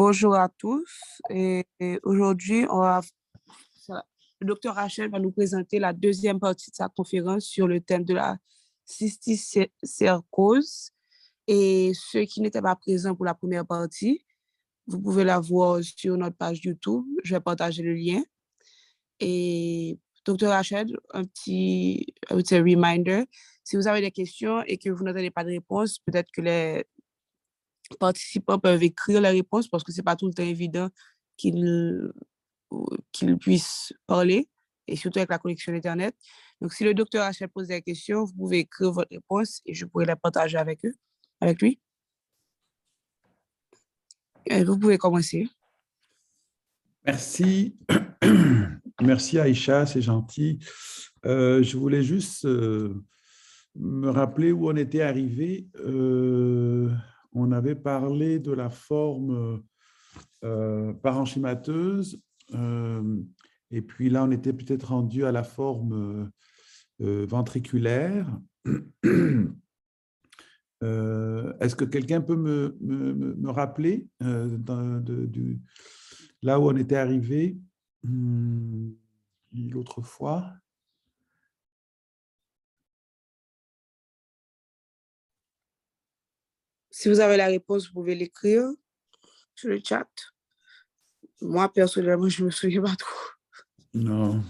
Bonjour à tous. Et aujourd'hui, le docteur Rachel va nous présenter la deuxième partie de sa conférence sur le thème de la cysticercose. Et ceux qui n'étaient pas présents pour la première partie, vous pouvez la voir sur notre page YouTube. Je vais partager le lien. Et docteur Rachel, un petit reminder. Si vous avez des questions et que vous n'avez pas de réponse, peut-être que les participants peuvent écrire les réponses parce que ce n'est pas tout le temps évident qu'ils qu'ils puissent parler, et surtout avec la connexion Internet. Donc, si le docteur Rachel pose des questions, vous pouvez écrire votre réponse et je pourrai la partager avec lui. Et vous pouvez commencer. Merci. Merci Aïcha, c'est gentil. Je voulais juste me rappeler où on était arrivé. On avait parlé de la forme parenchymateuse, et puis là, on était peut-être rendu à la forme ventriculaire. Est-ce que quelqu'un peut me rappeler là où on était arrivé l'autre fois? Si vous avez la réponse, vous pouvez l'écrire sur le chat. Moi, personnellement, je ne me souviens pas trop. Non.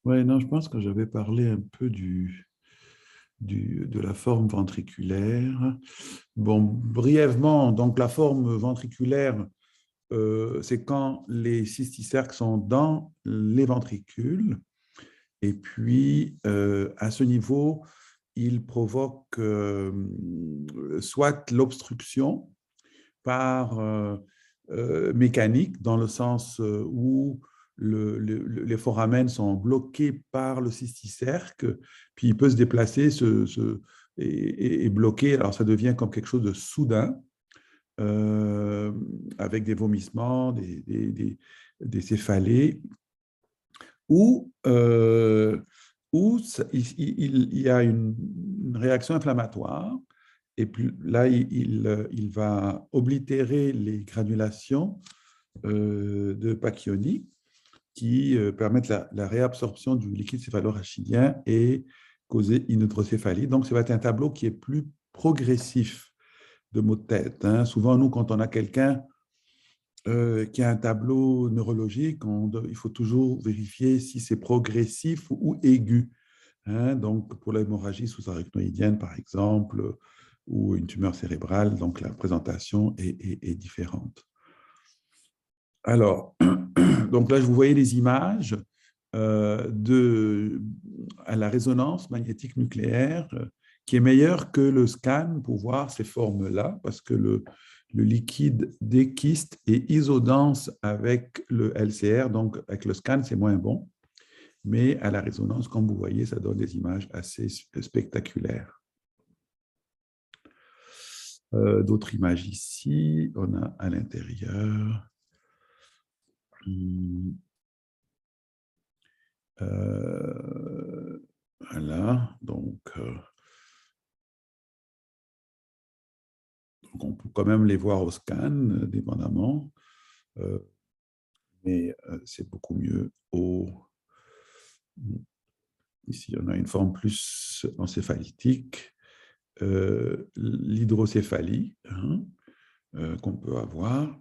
Oui, non, je pense que j'avais parlé un peu de la forme ventriculaire. Bon, brièvement, donc la forme ventriculaire, c'est quand les cysticerques sont dans les ventricules. Et puis, à ce niveau, il provoque soit l'obstruction par mécanique, dans le sens où les foramènes sont bloqués par le cysticerque, puis il peut se déplacer et bloquer. Alors, ça devient comme quelque chose de soudain, avec des vomissements, des céphalées, où il y a une réaction inflammatoire, et puis là, il va oblitérer les granulations de Pacchioni qui permettent la réabsorption du liquide céphalorachidien et causer une hydrocéphalie. Donc, ça va être un tableau qui est plus progressif de maux de tête. Souvent, nous, quand on a quelqu'un qui a un tableau neurologique, il faut toujours vérifier si c'est progressif ou aigu. Donc, pour l'hémorragie sous-arachnoïdienne, par exemple, ou une tumeur cérébrale, donc la présentation est différente. Alors, donc là, vous voyez les images à la résonance magnétique nucléaire, qui est meilleure que le scan pour voir ces formes-là, parce que le liquide des kystes est isodense avec le LCR, donc avec le scan, c'est moins bon. Mais à la résonance, comme vous voyez, ça donne des images assez spectaculaires. D'autres images ici, on a à l'intérieur. Voilà, donc on peut quand même les voir au scan, dépendamment, mais c'est beaucoup mieux ici, on a une forme plus encéphalitique, l'hydrocéphalie qu'on peut avoir.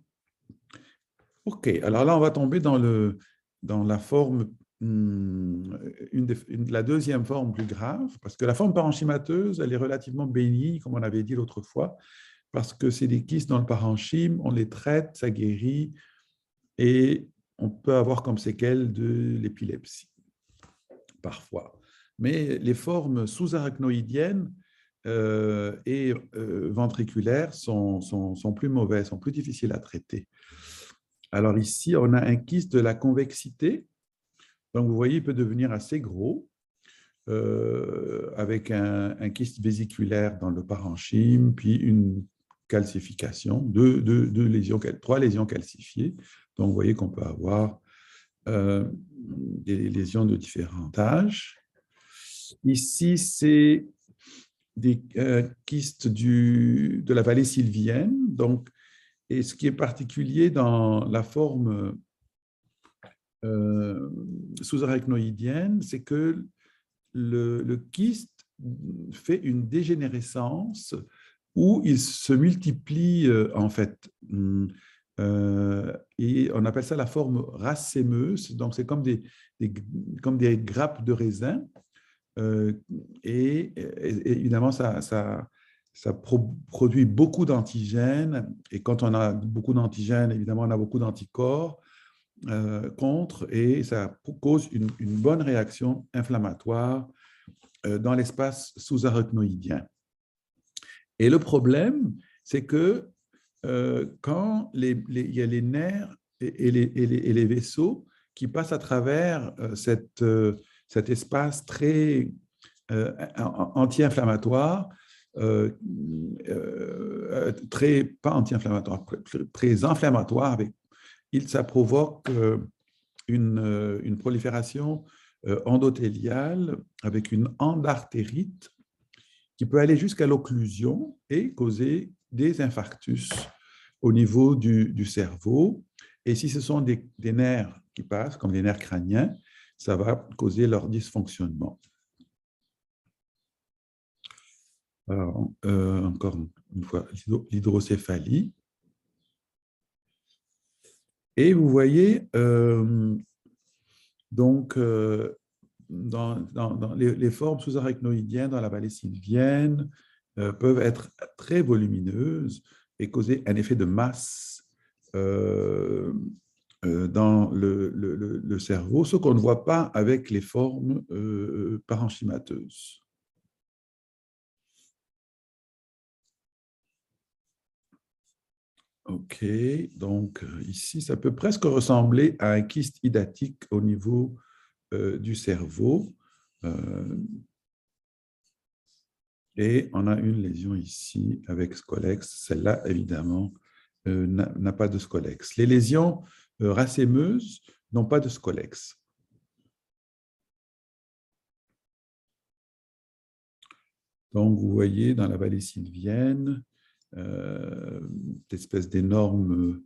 OK, alors là, on va tomber dans la forme, la deuxième forme plus grave, parce que la forme parenchymateuse, elle est relativement bénigne, comme on avait dit l'autre fois, parce que c'est des kystes dans le parenchyme, on les traite, ça guérit, et on peut avoir comme séquelle de l'épilepsie, parfois. Mais les formes sous-arachnoïdiennes et ventriculaires sont plus mauvaises, sont plus difficiles à traiter. Alors ici, on a un kyste de la convexité. Donc, vous voyez, il peut devenir assez gros, avec un kyste vésiculaire dans le parenchyme, puis une calcification, trois lésions calcifiées. Donc, vous voyez qu'on peut avoir des lésions de différents âges. Ici, c'est des kystes de la vallée sylvienne. Donc, et ce qui est particulier dans la forme sous-arachnoïdienne, c'est que le kyste fait une dégénérescence où il se multiplie en fait. Et on appelle ça la forme racémeuse. Donc, c'est comme des grappes de raisin. Et évidemment, ça produit beaucoup d'antigènes. Et quand on a beaucoup d'antigènes, évidemment, on a beaucoup d'anticorps contre, et ça cause une bonne réaction inflammatoire dans l'espace sous-arachnoïdien. Et le problème, c'est que quand il y a les nerfs et les vaisseaux qui passent à travers cet espace très anti-inflammatoire, pas anti-inflammatoire, très inflammatoire, ça provoque une prolifération endothéliale avec une endartérite qui peut aller jusqu'à l'occlusion et causer des infarctus au niveau du cerveau. Et si ce sont des nerfs qui passent, comme les nerfs crâniens, ça va causer leur dysfonctionnement. Alors, encore une fois, l'hydrocéphalie. Et vous voyez, donc, dans les formes sous-arachnoïdiennes dans la vallée sylvienne peuvent être très volumineuses et causer un effet de masse dans le cerveau, ce qu'on ne voit pas avec les formes parenchymateuses. OK, donc ici, ça peut presque ressembler à un kyste hydatique au niveau du cerveau. Et on a une lésion ici avec scolex. Celle-là, évidemment, n'a pas de scolex. Les lésions racémeuses n'ont pas de scolex. Donc, vous voyez dans la vallée sylvienne, cette espèce d'énorme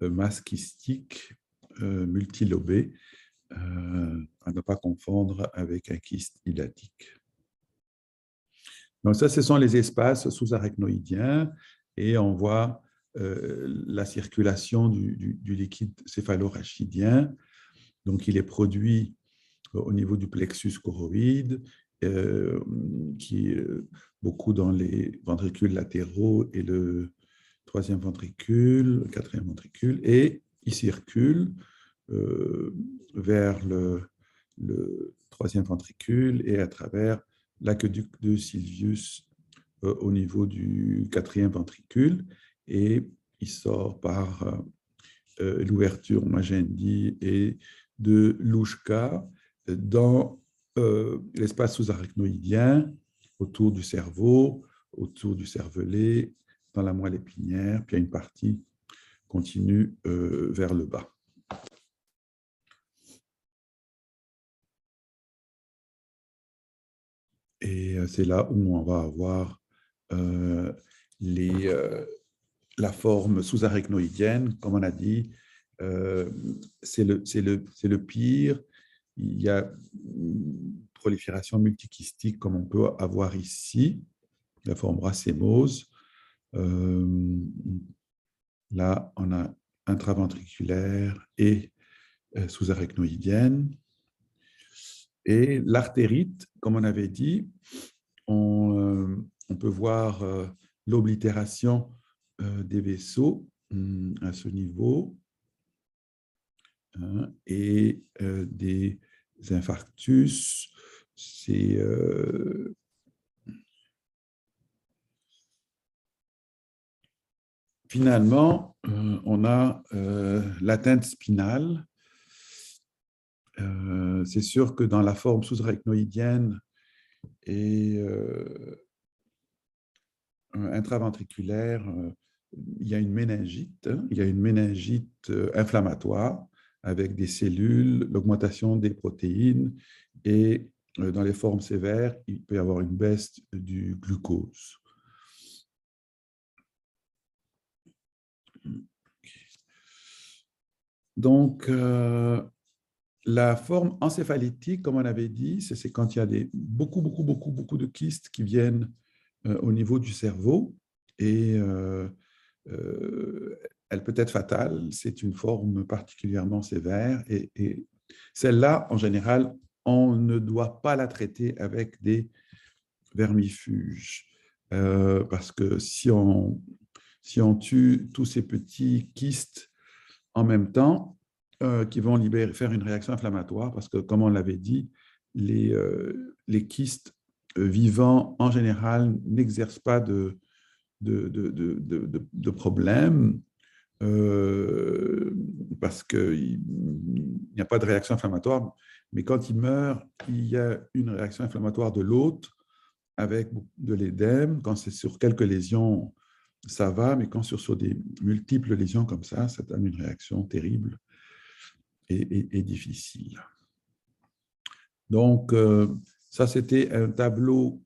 masse kystique multilobée, à ne pas confondre avec un kyste hydatique. Donc ça, ce sont les espaces sous-arachnoïdiens et on voit la circulation du liquide céphalorachidien. Donc, il est produit au niveau du plexus choroïde, qui est beaucoup dans les ventricules latéraux et le troisième ventricule, le quatrième ventricule, et il circule vers le troisième ventricule et à travers l'aqueduc de Sylvius au niveau du quatrième ventricule, et il sort par l'ouverture Magendie et de Louchka dans l'espace sous-arachnoïdien, autour du cerveau, autour du cervelet, dans la moelle épinière, puis il y a une partie continue vers le bas. Et c'est là où on va avoir la forme sous-arachnoïdienne, comme on a dit, c'est le pire. Il y a une prolifération multikystique comme on peut avoir ici, la forme racémose. Là, on a intraventriculaire et sous-arachnoïdienne. Et l'artérite, comme on avait dit, on peut voir l'oblitération des vaisseaux à ce niveau et des infarctus. C'est finalement, on a l'atteinte spinale. C'est sûr que dans la forme sous-arachnoïdienne et intraventriculaire, il y a une méningite. Il y a une méningite inflammatoire avec des cellules, l'augmentation des protéines et dans les formes sévères, il peut y avoir une baisse du glucose. Donc, la forme encéphalétique, comme on avait dit, c'est quand il y a beaucoup de kystes qui viennent au niveau du cerveau et elle peut être fatale. C'est une forme particulièrement sévère et celle-là, en général, on ne doit pas la traiter avec des vermifuges parce que si on tue tous ces petits kystes en même temps, qui vont faire une réaction inflammatoire, parce que, comme on l'avait dit, les kystes vivants, en général, n'exercent pas de problème, parce qu'il n'y a pas de réaction inflammatoire, mais quand ils meurent, il y a une réaction inflammatoire de l'hôte avec de l'édème. Quand c'est sur quelques lésions, ça va, mais quand sur des multiples lésions comme ça donne une réaction terrible et difficile. Donc, ça, c'était un tableau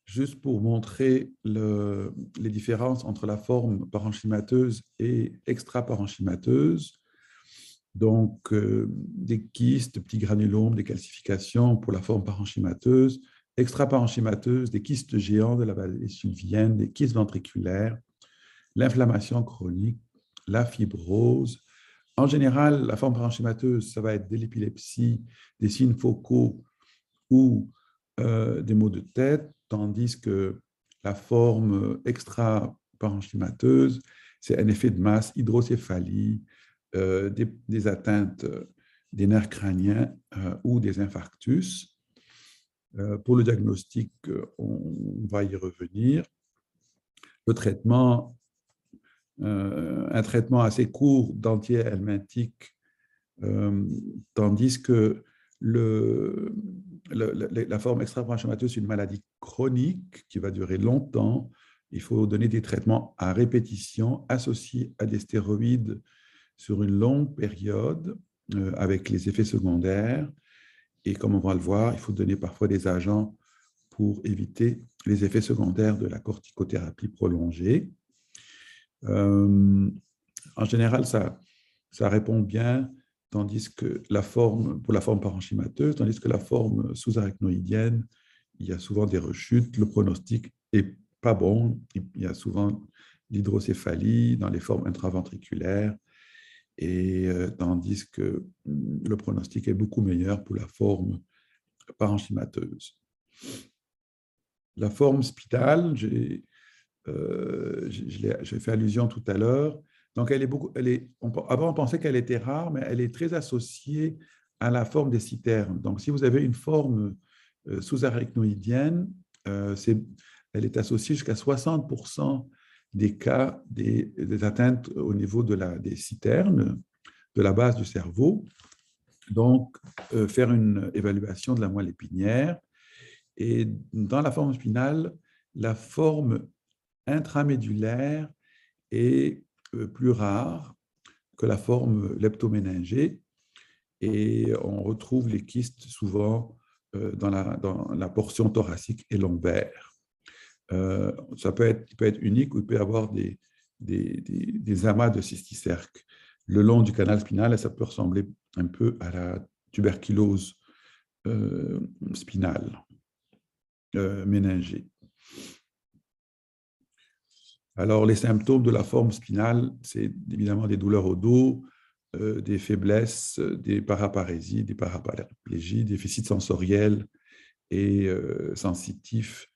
juste pour montrer les différences entre la forme parenchymateuse et extra-parenchymateuse. Donc, des kystes, petits granulomes, des calcifications pour la forme parenchymateuse, extra-parenchymateuse, des kystes géants de la vallée sylvienne, des kystes ventriculaires, l'inflammation chronique, la fibrose. En général, la forme parenchymateuse, ça va être de l'épilepsie, des signes focaux ou des maux de tête, tandis que la forme extra-parenchymateuse, c'est un effet de masse, hydrocéphalie, des atteintes des nerfs crâniens ou des infarctus. Pour le diagnostic, on va y revenir. Le traitement, un traitement assez court d'anti-helminthique, tandis que la forme extra-parenchymateuse, c'est une maladie chronique qui va durer longtemps. Il faut donner des traitements à répétition associés à des stéroïdes sur une longue période avec les effets secondaires. Et comme on va le voir, il faut donner parfois des agents pour éviter les effets secondaires de la corticothérapie prolongée. En général, ça répond bien, tandis que pour la forme parenchymateuse, tandis que la forme sous-arachnoïdienne, il y a souvent des rechutes, le pronostic n'est pas bon, il y a souvent l'hydrocéphalie dans les formes intraventriculaires, et tandis que le pronostic est beaucoup meilleur pour la forme parenchymateuse. La forme spinale, j'ai fait allusion tout à l'heure. Donc, avant, on pensait qu'elle était rare, mais elle est très associée à la forme des citernes. Donc, si vous avez une forme sous-arachnoïdienne, elle est associée jusqu'à 60% des cas des atteintes au niveau des citernes, de la base du cerveau. Donc, faire une évaluation de la moelle épinière. Et dans la forme spinale, la forme intramédulaire est plus rare que la forme leptoméningée et on retrouve les kystes souvent dans la portion thoracique et lombaire. Ça peut être unique ou il peut y avoir des amas de cysticerques le long du canal spinal et ça peut ressembler un peu à la tuberculose spinale méningée. Alors, les symptômes de la forme spinale, c'est évidemment des douleurs au dos, des faiblesses, des paraparésies, des paraplégies, des déficits sensoriels et sensitifs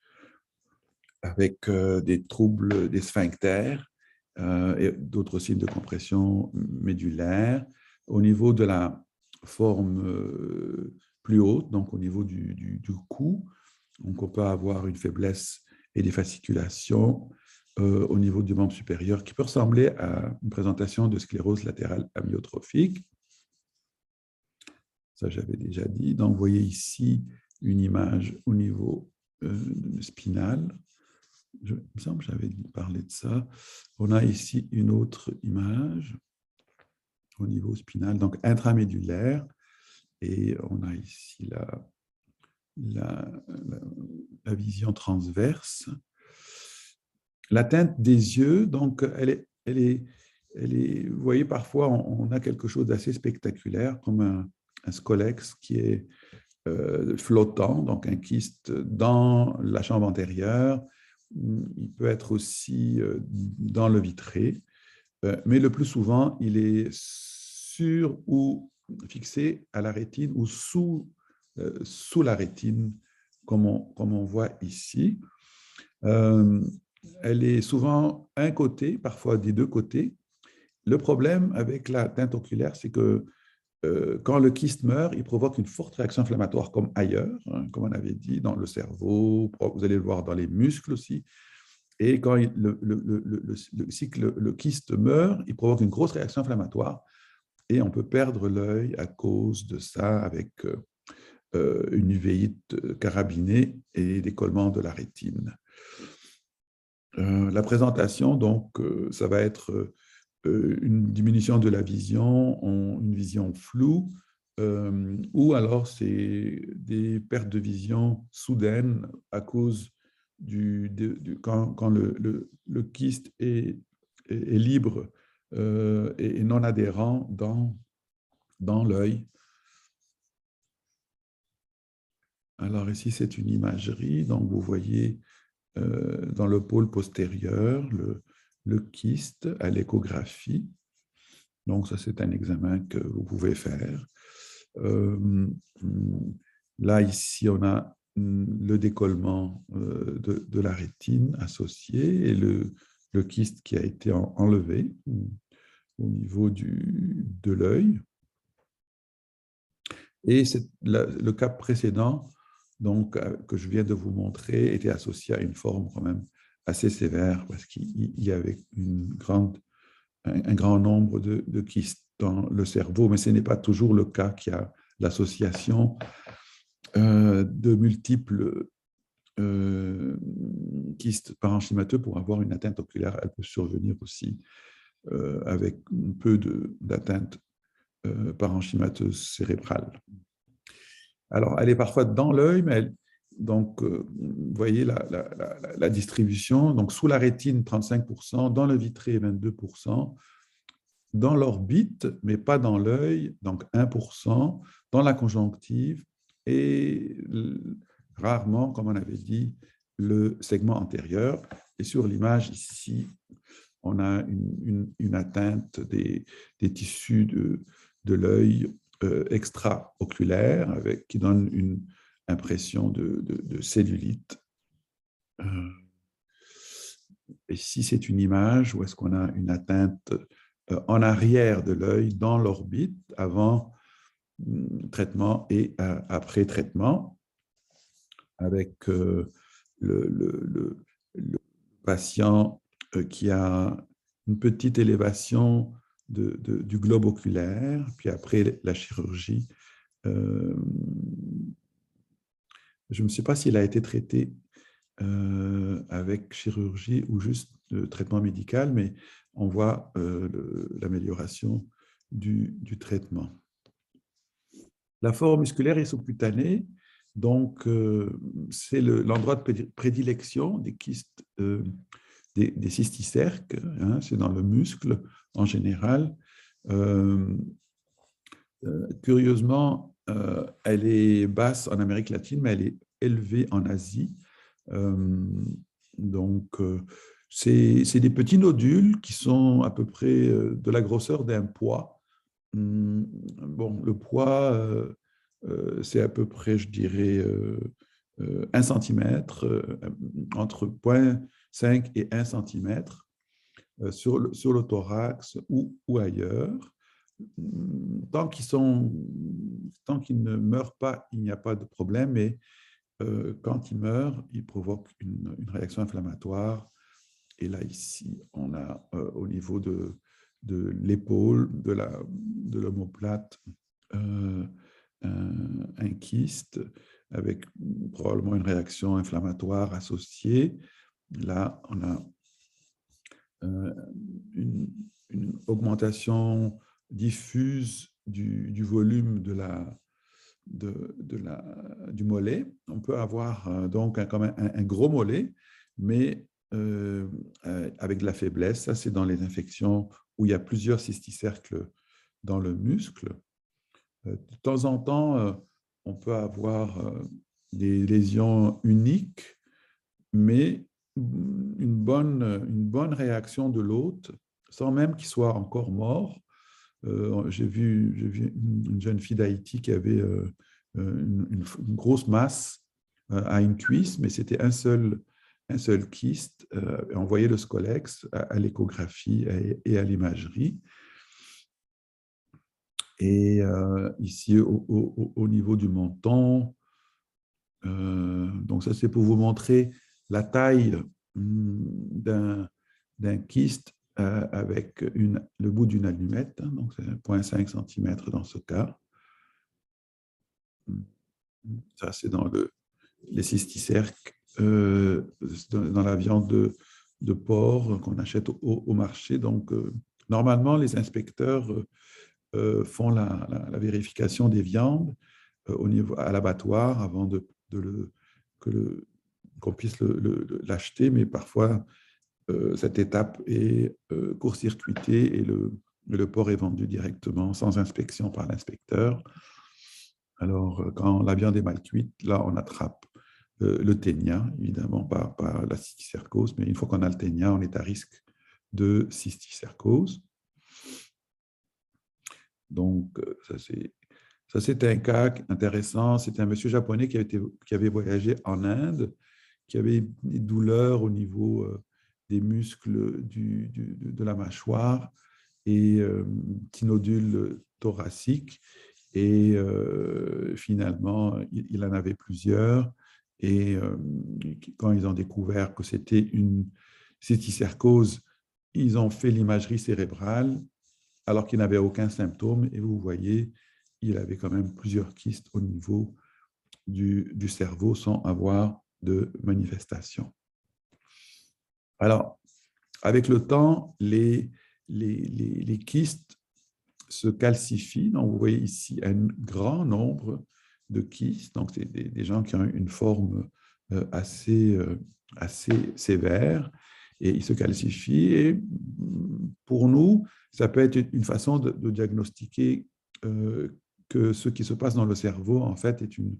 avec des troubles des sphincters et d'autres signes de compression médulaire. Au niveau de la forme plus haute, donc au niveau du cou, donc on peut avoir une faiblesse et des fasciculations au niveau du membre supérieur qui peut ressembler à une présentation de sclérose latérale amyotrophique. Ça, j'avais déjà dit. Donc, vous voyez ici une image au niveau spinal. Il me semble que j'avais parlé de ça. On a ici une autre image au niveau spinal, donc intramédulaire. Et on a ici la vision transverse. L'atteinte des yeux, donc, vous voyez, parfois, on a quelque chose d'assez spectaculaire, comme un scolex qui est flottant, donc un kyste dans la chambre antérieure. Il peut être aussi dans le vitré, mais le plus souvent, il est sur ou fixé à la rétine ou sous la rétine, comme on voit ici. Elle est souvent un côté, parfois des deux côtés. Le problème avec la teinte oculaire, c'est que quand le kyste meurt, il provoque une forte réaction inflammatoire comme ailleurs, hein, comme on avait dit, dans le cerveau, vous allez le voir dans les muscles aussi. Et quand le kyste meurt, il provoque une grosse réaction inflammatoire et on peut perdre l'œil à cause de ça avec une uvéite carabinée et décollement de la rétine. La présentation, donc, ça va être une diminution de la vision, une vision floue, ou alors c'est des pertes de vision soudaines à cause quand le kyste est libre et non adhérent dans l'œil. Alors ici, c'est une imagerie, donc vous voyez dans le pôle postérieur le kyste à l'échographie. Donc ça, c'est un examen que vous pouvez faire. Là, ici, on a le décollement de la rétine associé et le kyste qui a été enlevé au niveau de l'œil. Et le cas précédent, donc, que je viens de vous montrer, était associé à une forme quand même assez sévère parce qu'il y avait un grand nombre de kystes dans le cerveau, mais ce n'est pas toujours le cas qui a l'association de multiples kystes parenchymateux pour avoir une atteinte oculaire. Elle peut survenir aussi avec un peu d'atteinte parenchymateuse cérébrale. Alors, elle est parfois dans l'œil, mais donc, vous voyez la distribution. Donc, sous la rétine, 35%, dans le vitré, 22%, dans l'orbite, mais pas dans l'œil, donc 1%, dans la conjonctive et rarement, comme on avait dit, le segment antérieur. Et sur l'image ici, on a une atteinte des tissus de l'œil extra-oculaire qui donne une impression de cellulite. Ici, c'est une image où est-ce qu'on a une atteinte en arrière de l'œil, dans l'orbite, avant traitement et après traitement, avec le patient qui a une petite élévation du globe oculaire, puis après la chirurgie. Je ne sais pas s'il a été traité avec chirurgie ou juste traitement médical, mais on voit l'amélioration du traitement. La forme musculaire est sous-cutanée, donc c'est l'endroit de prédilection des kystes, des cysticerques, hein, c'est dans le muscle en général. Curieusement, elle est basse en Amérique latine, mais elle est élevée en Asie. Donc, c'est des petits nodules qui sont à peu près de la grosseur d'un pois. Bon, le pois, c'est à peu près, je dirais, 1 centimètre, entre 0,5 et 1 centimètre sur le thorax ou ailleurs. Tant qu'ils ne meurent pas, il n'y a pas de problème, mais quand ils meurent, ils provoquent une réaction inflammatoire. Et là, ici, on a au niveau de l'épaule, de l'omoplate, un kyste avec probablement une réaction inflammatoire associée. Là, on a une augmentation diffuse du volume de du mollet. On peut avoir donc comme un gros mollet, mais avec de la faiblesse. Ça, c'est dans les infections où il y a plusieurs cysticercles dans le muscle. De temps en temps, on peut avoir des lésions uniques, mais une bonne réaction de l'hôte, sans même qu'il soit encore mort. J'ai vu une jeune fille d'Haïti qui avait une grosse masse à une cuisse, mais c'était un seul kyste. On voyait le scolex à l'échographie et à l'imagerie. Et ici, au niveau du menton, donc ça c'est pour vous montrer la taille d'un kyste avec le bout d'une allumette, hein, donc c'est 0,5 cm dans ce cas. Ça c'est dans les cysticerques, dans la viande de porc qu'on achète au marché. Donc normalement les inspecteurs font la vérification des viandes à l'abattoir avant qu'on puisse l'acheter, mais parfois cette étape est court-circuitée et le porc est vendu directement sans inspection par l'inspecteur. Alors, quand la viande est mal cuite, là, on attrape le ténia, évidemment, pas la cysticercose, mais une fois qu'on a le ténia, on est à risque de cysticercose. Donc, ça, c'est un cas intéressant. C'était un monsieur japonais qui avait voyagé en Inde, qui avait des douleurs au niveau des muscles de la mâchoire et petits nodules thoraciques. Et finalement, il en avait plusieurs. Et quand ils ont découvert que c'était une cysticercose, ils ont fait l'imagerie cérébrale alors qu'il n'avait aucun symptôme. Et vous voyez, il avait quand même plusieurs kystes au niveau du cerveau sans avoir de manifestation. Alors, avec le temps, les kystes se calcifient. Donc, vous voyez ici un grand nombre de kystes. Donc, c'est des gens qui ont une forme assez sévère et ils se calcifient. Et pour nous, ça peut être une façon de diagnostiquer que ce qui se passe dans le cerveau, en fait, est une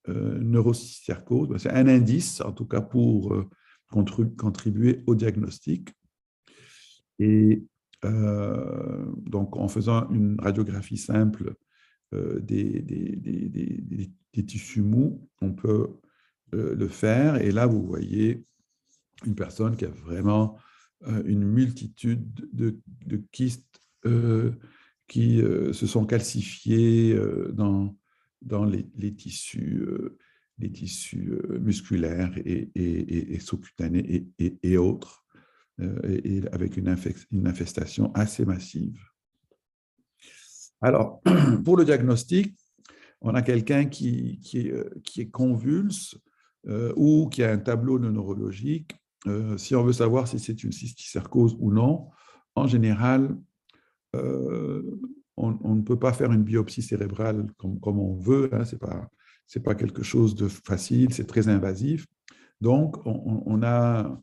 neurocysticercose. C'est un indice, en tout cas, pour contribuer au diagnostic. Et donc, en faisant une radiographie simple des tissus mous, on peut le faire. Et là, vous voyez une personne qui a vraiment une multitude de kystes qui se sont calcifiés dans les tissus musculaires et sous-cutanés et autres, et avec une infestation assez massive. Alors, pour le diagnostic, on a quelqu'un qui est convulse ou qui a un tableau neurologique. Si on veut savoir si c'est une cysticercose ou non, en général, on ne peut pas faire une biopsie cérébrale comme on veut. Hein, c'est pas quelque chose de facile, c'est très invasif. Donc, on va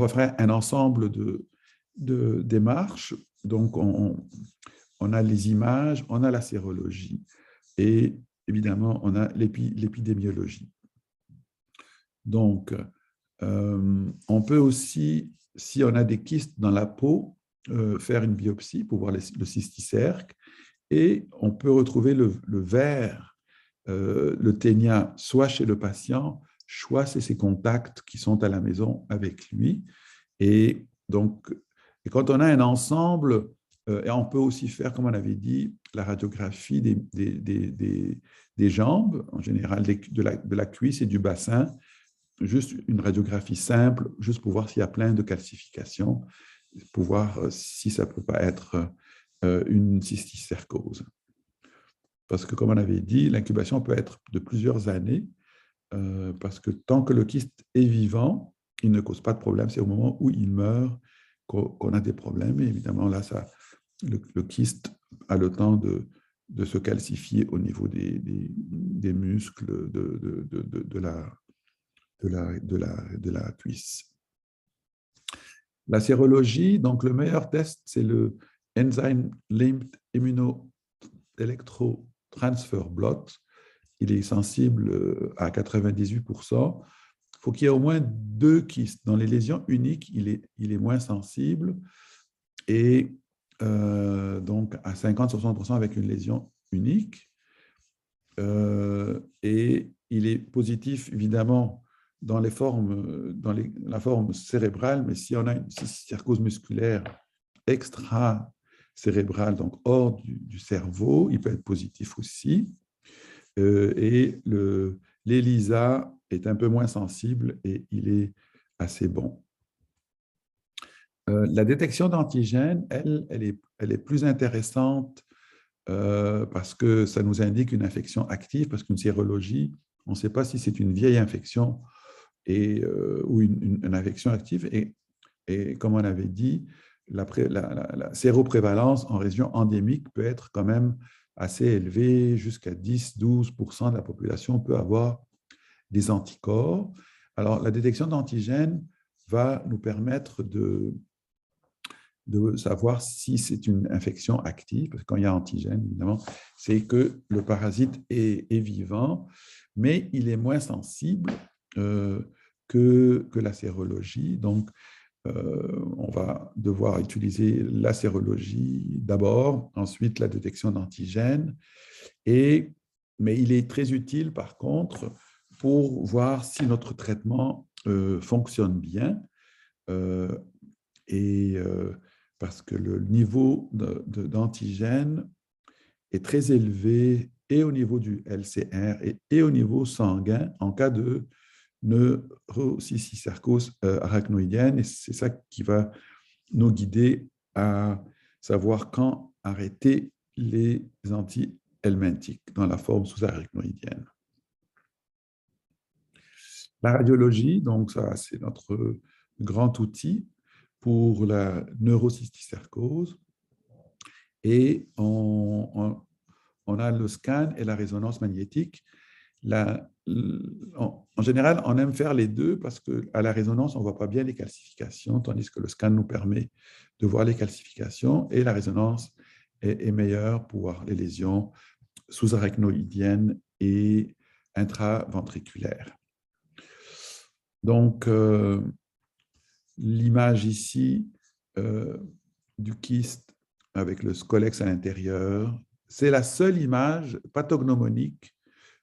faire un ensemble de démarches. Donc, on a les images, on a la sérologie et évidemment, on a l'épidémiologie. Donc, on peut aussi, si on a des kystes dans la peau, faire une biopsie pour voir le cysticerque et on peut retrouver le ver, le ténia, soit chez le patient, soit c'est ses contacts qui sont à la maison avec lui. Et donc, quand on a un ensemble, et on peut aussi faire, comme on avait dit, la radiographie des jambes, en général de la cuisse et du bassin, juste une radiographie simple, juste pour voir s'il y a plein de calcifications, pour voir si ça ne peut pas être une cysticercose. Parce que, comme on avait dit, l'incubation peut être de plusieurs années, parce que tant que le kyste est vivant, il ne cause pas de problème. C'est au moment où il meurt qu'on a des problèmes. Et évidemment, là, le kyste a le temps de se calcifier au niveau des muscles de la cuisse. La sérologie, donc le meilleur test, c'est le Enzyme Linked Immunoelectrotransfer Blot. Il est sensible à 98%. Il faut qu'il y ait au moins 2 kystes. Dans les lésions uniques, il est moins sensible. Et donc à 50-60% avec une lésion unique. Et il est positif, évidemment, dans la forme cérébrale, mais si on a une cystocércose musculaire extra-cérébrale, donc hors du cerveau, il peut être positif aussi. Et l'ELISA est un peu moins sensible et il est assez bon. La détection d'antigènes, elle est plus intéressante parce que ça nous indique une infection active, parce qu'une sérologie, on ne sait pas si c'est une vieille infection ou une infection active. Et comme on avait dit, la séroprévalence en région endémique peut être quand même assez élevée, jusqu'à 10-12% de la population peut avoir des anticorps. Alors, la détection d'antigènes va nous permettre de savoir si c'est une infection active, parce que quand il y a antigène, évidemment, c'est que le parasite est vivant, mais il est moins sensible que la sérologie. Donc, on va devoir utiliser la sérologie d'abord, ensuite la détection d'antigènes. Mais il est très utile, par contre, pour voir si notre traitement fonctionne bien. Parce que le niveau d'antigène est très élevé et au niveau du LCR et au niveau sanguin en cas de neurocysticercose arachnoïdienne. Et c'est ça qui va nous guider à savoir quand arrêter les antihelminthiques dans la forme sous-arachnoïdienne. La radiologie, donc ça, c'est notre grand outil pour la neurocysticercose. Et on a le scan et la résonance magnétique. En général, on aime faire les deux parce qu'à la résonance, on ne voit pas bien les calcifications, tandis que le scan nous permet de voir les calcifications et la résonance est meilleure pour voir les lésions sous-arachnoïdiennes et intraventriculaires. Donc, l'image ici du kyste avec le scolex à l'intérieur, c'est la seule image pathognomonique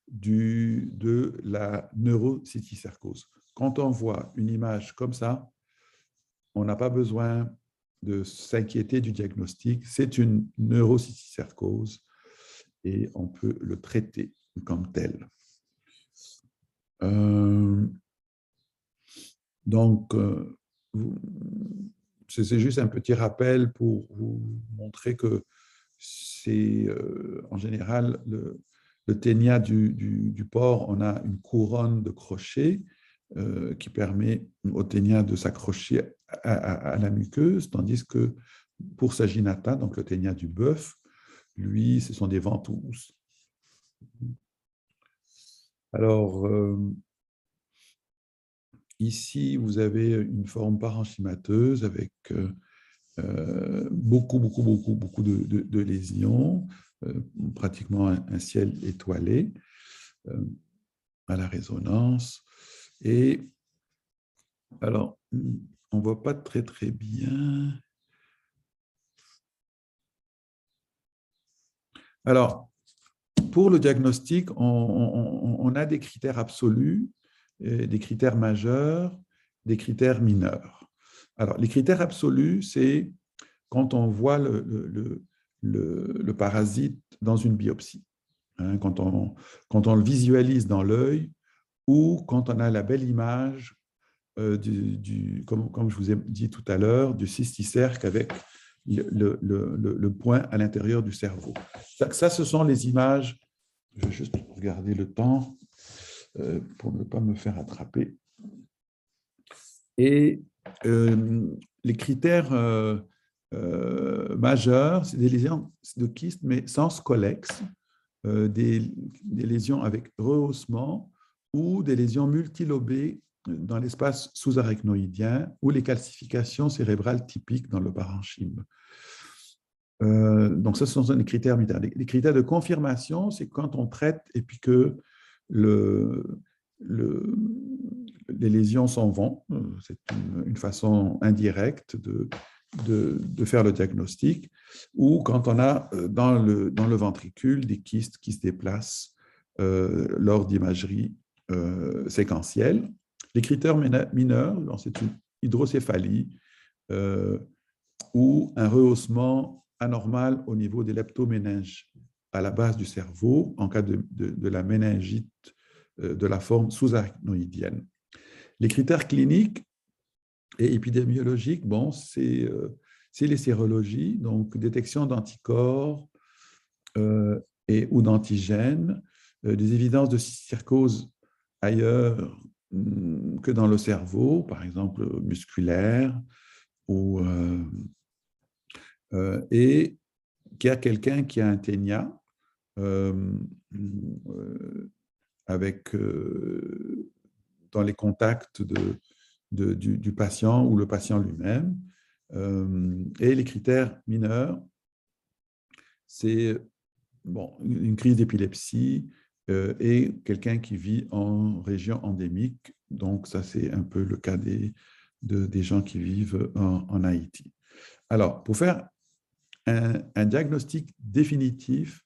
de la neurocysticercose. Quand on voit une image comme ça, on n'a pas besoin de s'inquiéter du diagnostic. C'est une neurocysticercose et on peut le traiter comme tel. Donc, c'est juste un petit rappel pour vous montrer que c'est en général le ténia du porc, on a une couronne de crochets qui permet au ténia de s'accrocher à la muqueuse, tandis que pour Saginata, donc le ténia du bœuf, lui, ce sont des ventouses. Alors, ici, vous avez une forme parenchymateuse avec beaucoup de lésions, pratiquement un ciel étoilé à la résonance. Et alors, on ne voit pas très bien. Alors, pour le diagnostic, on a des critères absolus, des critères majeurs, des critères mineurs. Alors, les critères absolus, c'est quand on voit le parasite dans une biopsie, hein, quand on le visualise dans l'œil ou quand on a la belle image, comme je vous ai dit tout à l'heure, du cysticerque avec le point à l'intérieur du cerveau. Ça, ce sont les images. Je vais juste regarder le temps pour ne pas me faire attraper. Et les critères majeures, c'est des lésions de kyste, mais sans scolex, des lésions avec rehaussement ou des lésions multilobées dans l'espace sous-arachnoïdien ou les calcifications cérébrales typiques dans le parenchyme. Donc, ça, ce sont les critères militaires. Les critères de confirmation, c'est quand on traite et puis que les lésions s'en vont. C'est une façon indirecte de faire le diagnostic, ou quand on a dans le ventricule des kystes qui se déplacent lors d'imagerie séquentielle. Les critères mineurs, c'est une hydrocéphalie ou un rehaussement anormal au niveau des leptoméninges à la base du cerveau en cas de la méningite de la forme sous-arachnoïdienne. Les critères cliniques et épidémiologiques, bon, c'est les sérologies, donc détection d'anticorps ou d'antigènes, des évidences de cystocyrcose ailleurs que dans le cerveau, par exemple musculaire, et qu'il y a quelqu'un qui a un ténia avec, dans les contacts du patient ou le patient lui-même. Et les critères mineurs, c'est une crise d'épilepsie et quelqu'un qui vit en région endémique. Donc, ça, c'est un peu le cas des gens qui vivent en Haïti. Alors, pour faire un diagnostic définitif,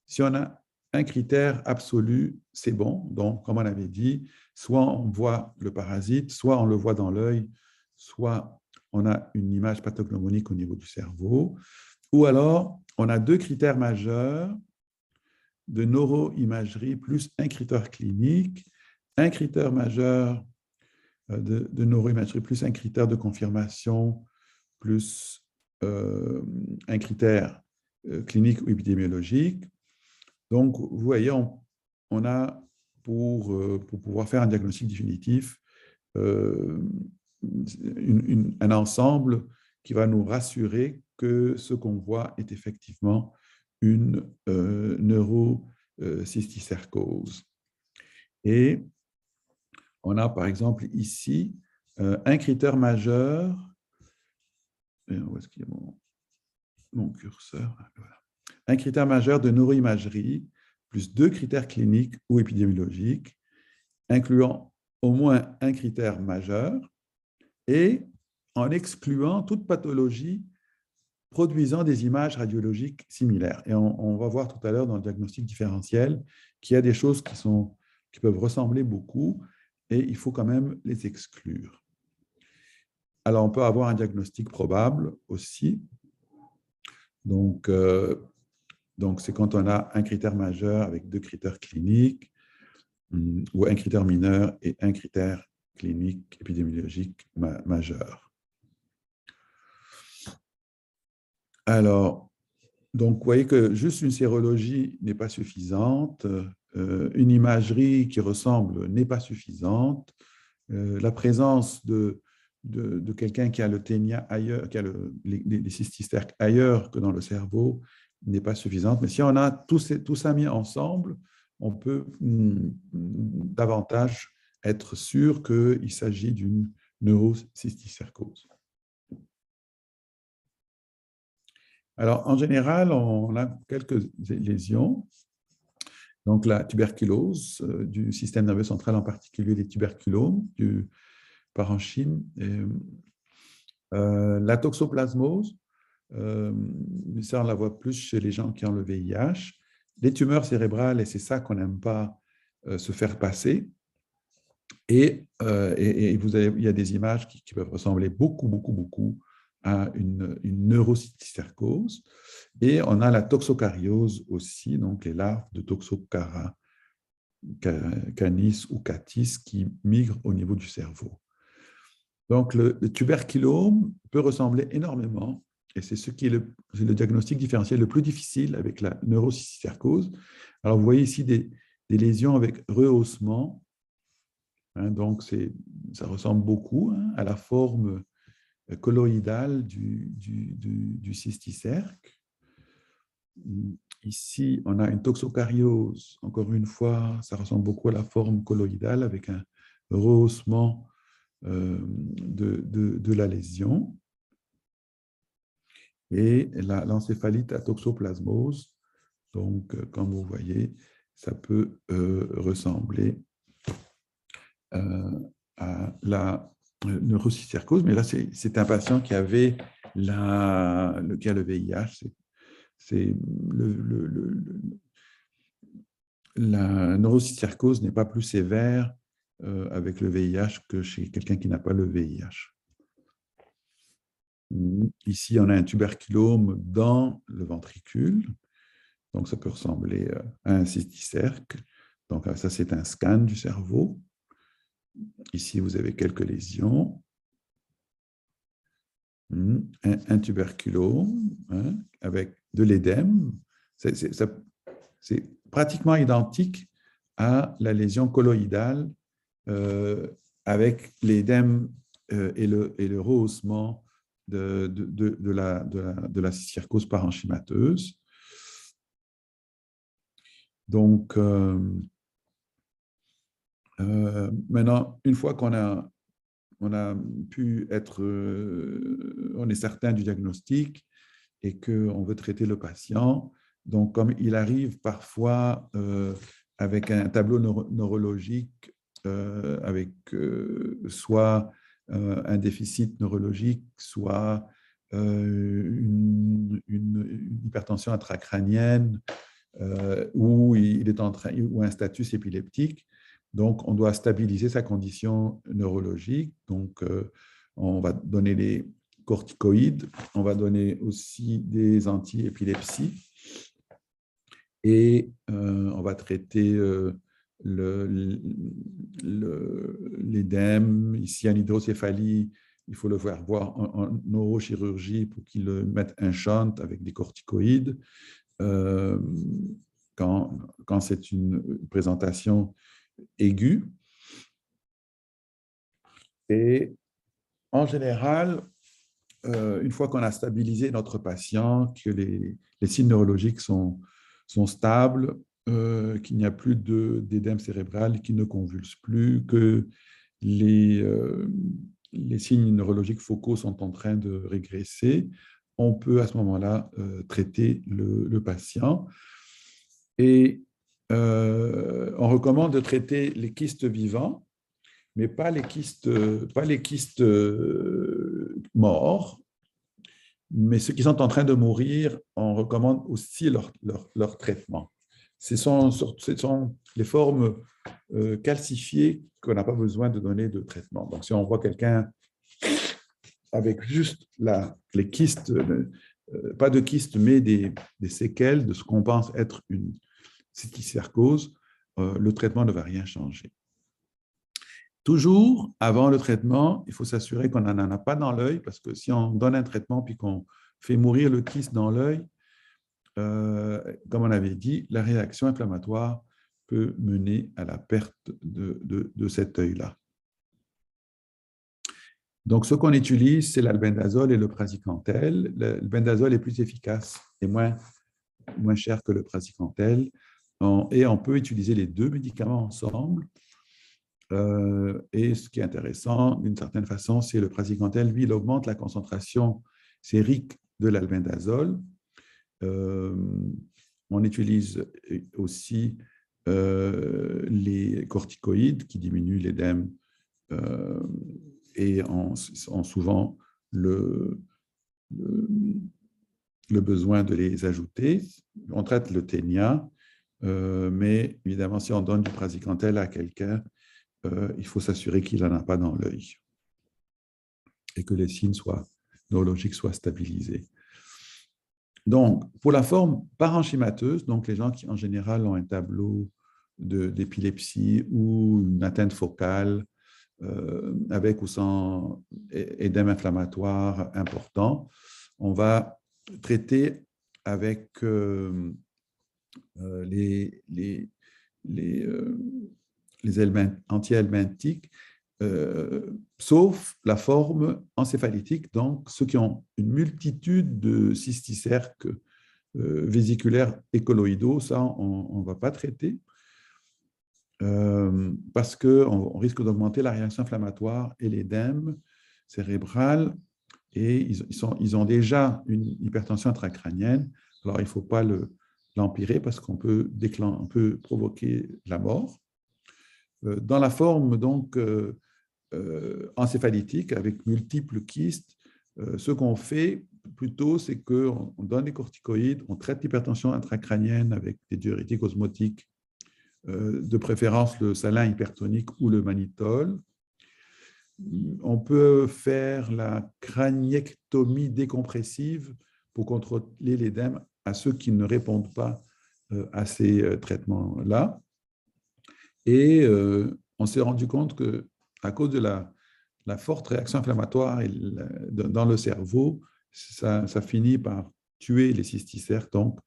si on a un critère absolu, c'est bon. Donc, comme on avait dit, soit on voit le parasite, soit on le voit dans l'œil, soit on a une image pathognomonique au niveau du cerveau, ou alors on a deux critères majeurs de neuroimagerie plus un critère clinique, un critère majeur de neuroimagerie plus un critère de confirmation plus un critère clinique ou épidémiologique. Donc, vous voyez, on a, pour pouvoir faire un diagnostic définitif, un ensemble qui va nous rassurer que ce qu'on voit est effectivement une neurocysticercose. Et on a, par exemple, ici, un critère majeur. Où est-ce qu'il y a mon curseur? Voilà. Un critère majeur de neuroimagerie, plus deux critères cliniques ou épidémiologiques, incluant au moins un critère majeur et en excluant toute pathologie produisant des images radiologiques similaires. Et on va voir tout à l'heure dans le diagnostic différentiel qu'il y a des choses qui peuvent ressembler beaucoup et il faut quand même les exclure. Alors, on peut avoir un diagnostic probable aussi. Donc, c'est quand on a un critère majeur avec deux critères cliniques, ou un critère mineur et un critère clinique épidémiologique majeur. Alors, donc, vous voyez que juste une sérologie n'est pas suffisante, une imagerie qui ressemble n'est pas suffisante, la présence de quelqu'un qui a le ténia ailleurs, qui a les cysticerques ailleurs que dans le cerveau n'est pas suffisante. Mais si on a tout ça mis ensemble, on peut davantage être sûr qu'il s'agit d'une neurocysticercose. Alors, en général, on a quelques lésions. Donc, la tuberculose du système nerveux central, en particulier les tuberculomes du parenchyme. La toxoplasmose, ça, on la voit plus chez les gens qui ont le VIH. Les tumeurs cérébrales, et c'est ça qu'on n'aime pas se faire passer. Et il y a des images qui peuvent ressembler beaucoup à une neurocysticercose. Et on a la toxocariose aussi, donc les larves de Toxocara canis ou catis qui migrent au niveau du cerveau. Donc, le tuberculome peut ressembler énormément, et c'est ce qui est le diagnostic différentiel le plus difficile avec la neurocysticercose. Alors, vous voyez ici des lésions avec rehaussement. Donc, ça ressemble beaucoup à la forme colloïdale du cysticerque. Ici, on a une toxocariose. Encore une fois, ça ressemble beaucoup à la forme colloïdale avec un rehaussement de la lésion. Et l'encéphalite à toxoplasmose. Donc, comme vous voyez, ça peut ressembler à la neurocysticercose. Mais là, c'est un patient qui avait qui a le VIH. La neurocysticercose n'est pas plus sévère avec le VIH que chez quelqu'un qui n'a pas le VIH. Ici, on a un tuberculome dans le ventricule. Donc, ça peut ressembler à un cysticerque. Donc, ça, c'est un scan du cerveau. Ici, vous avez quelques lésions. Un tuberculome avec de l'édème. C'est pratiquement identique à la lésion colloïdale avec l'édème et le rehaussement de la cysticercose parenchymateuse. Donc, maintenant, une fois qu'on a pu être, on est certain du diagnostic et qu'on veut traiter le patient, donc comme il arrive parfois avec un tableau neurologique, avec soit un déficit neurologique, soit une hypertension intracrânienne, ou un status épileptique. Donc, on doit stabiliser sa condition neurologique. Donc, on va donner les corticoïdes, on va donner aussi des anti-épilepsies et on va traiter l'édème. Ici, en hydrocéphalie, il faut le faire voir en neurochirurgie pour qu'il mette un shunt avec des corticoïdes. Quand c'est une présentation aiguë. Et en général, une fois qu'on a stabilisé notre patient, que les signes neurologiques sont stables, qu'il n'y a plus d'édème cérébral, qu'il ne convulse plus, que les signes neurologiques focaux sont en train de régresser, on peut à ce moment-là traiter le patient. Et on recommande de traiter les kystes vivants, mais pas les kystes morts. Mais ceux qui sont en train de mourir, on recommande aussi leur traitement. Ce sont les formes calcifiées qu'on n'a pas besoin de donner de traitement. Donc, si on voit quelqu'un avec juste les kystes, pas de kystes, mais des séquelles de ce qu'on pense être une cysticercose, le traitement ne va rien changer. Toujours, avant le traitement, il faut s'assurer qu'on n'en a pas dans l'œil, parce que si on donne un traitement puis qu'on fait mourir le kyste dans l'œil, comme on avait dit, la réaction inflammatoire peut mener à la perte de cet œil-là. Donc, ce qu'on utilise, c'est l'albendazole et le praziquantel. L'albendazole est plus efficace et moins cher que le praziquantel. Et on peut utiliser les deux médicaments ensemble. Et ce qui est intéressant, d'une certaine façon, c'est le praziquantel. Lui, il augmente la concentration sérique de l'albendazole. On utilise aussi les corticoïdes qui diminuent l'édème et ont souvent le besoin de les ajouter. On traite le ténia, mais évidemment, si on donne du praziquantel à quelqu'un, il faut s'assurer qu'il n'en a pas dans l'œil et que les signes neurologiques soient stabilisés. Donc, pour la forme parenchymateuse, donc les gens qui en général ont un tableau d'épilepsie ou une atteinte focale avec ou sans édème inflammatoire important, on va traiter avec les anti-helminthiques sauf la forme encéphalitique, donc ceux qui ont une multitude de cysticerques vésiculaires et colloïdaux, ça, on ne va pas traiter parce qu'on risque d'augmenter la réaction inflammatoire et l'édème cérébral, et ils ont déjà une hypertension intracrânienne. Alors, il ne faut pas l'empirer parce qu'on peut provoquer la mort. Dans la forme donc encéphalitique avec multiples kystes, ce qu'on fait plutôt, c'est qu'on donne des corticoïdes, on traite l'hypertension intracrânienne avec des diurétiques osmotiques, de préférence le salin hypertonique ou le mannitol. On peut faire la craniectomie décompressive pour contrôler l'édème à ceux qui ne répondent pas à ces traitements-là. Et on s'est rendu compte qu'à cause de la forte réaction inflammatoire dans le cerveau, ça finit par tuer les cysticerques. Donc,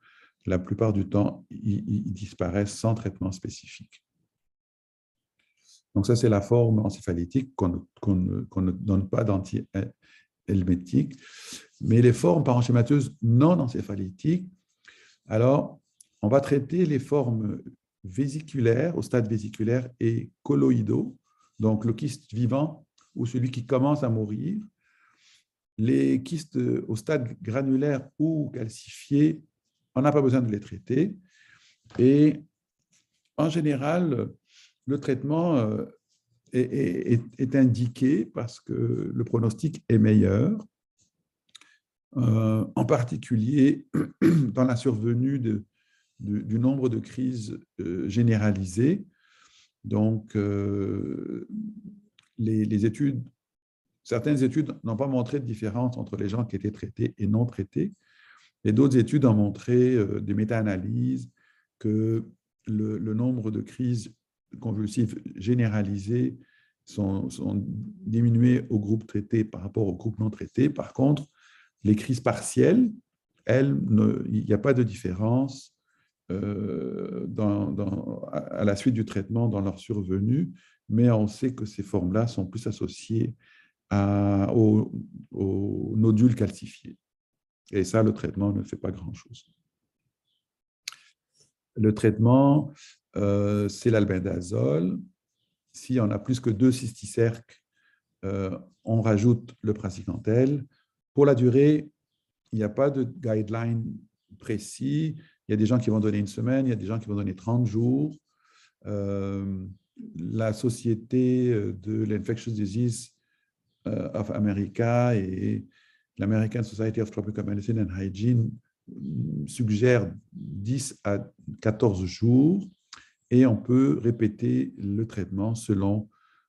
la plupart du temps, ils disparaissent sans traitement spécifique. Donc, ça, c'est la forme encéphalitique qu'on ne donne pas d'anti-helmétique. Mais les formes parenchymateuses non encéphalytiques, alors, on va traiter les formes vésiculaires, au stade vésiculaire, et colloïdaux, donc le kyste vivant ou celui qui commence à mourir. Les kystes au stade granulaire ou calcifié, on n'a pas besoin de les traiter. Et en général, le traitement est indiqué parce que le pronostic est meilleur, en particulier dans la survenue du nombre de crises généralisées. Donc, certaines études n'ont pas montré de différence entre les gens qui étaient traités et non traités, et d'autres études ont montré des méta-analyses que le nombre de crises convulsives généralisées sont diminuées au groupe traité par rapport au groupe non traité. Par contre, les crises partielles, elles, il n'y a pas de différence à la suite du traitement dans leur survenue, mais on sait que ces formes-là sont plus associées aux nodules calcifiés. Et ça, le traitement ne fait pas grand-chose. Le traitement, c'est l'albendazole. Si on a plus que 2 cysticerques, on rajoute le praziquantel. Pour la durée, il n'y a pas de guideline précis. Il y a des gens qui vont donner 1 semaine, il y a des gens qui vont donner 30 jours. La Société de l'Infectious Disease of America et l'American Society of Tropical Medicine and Hygiene suggèrent 10 à 14 jours et on peut répéter le traitement selon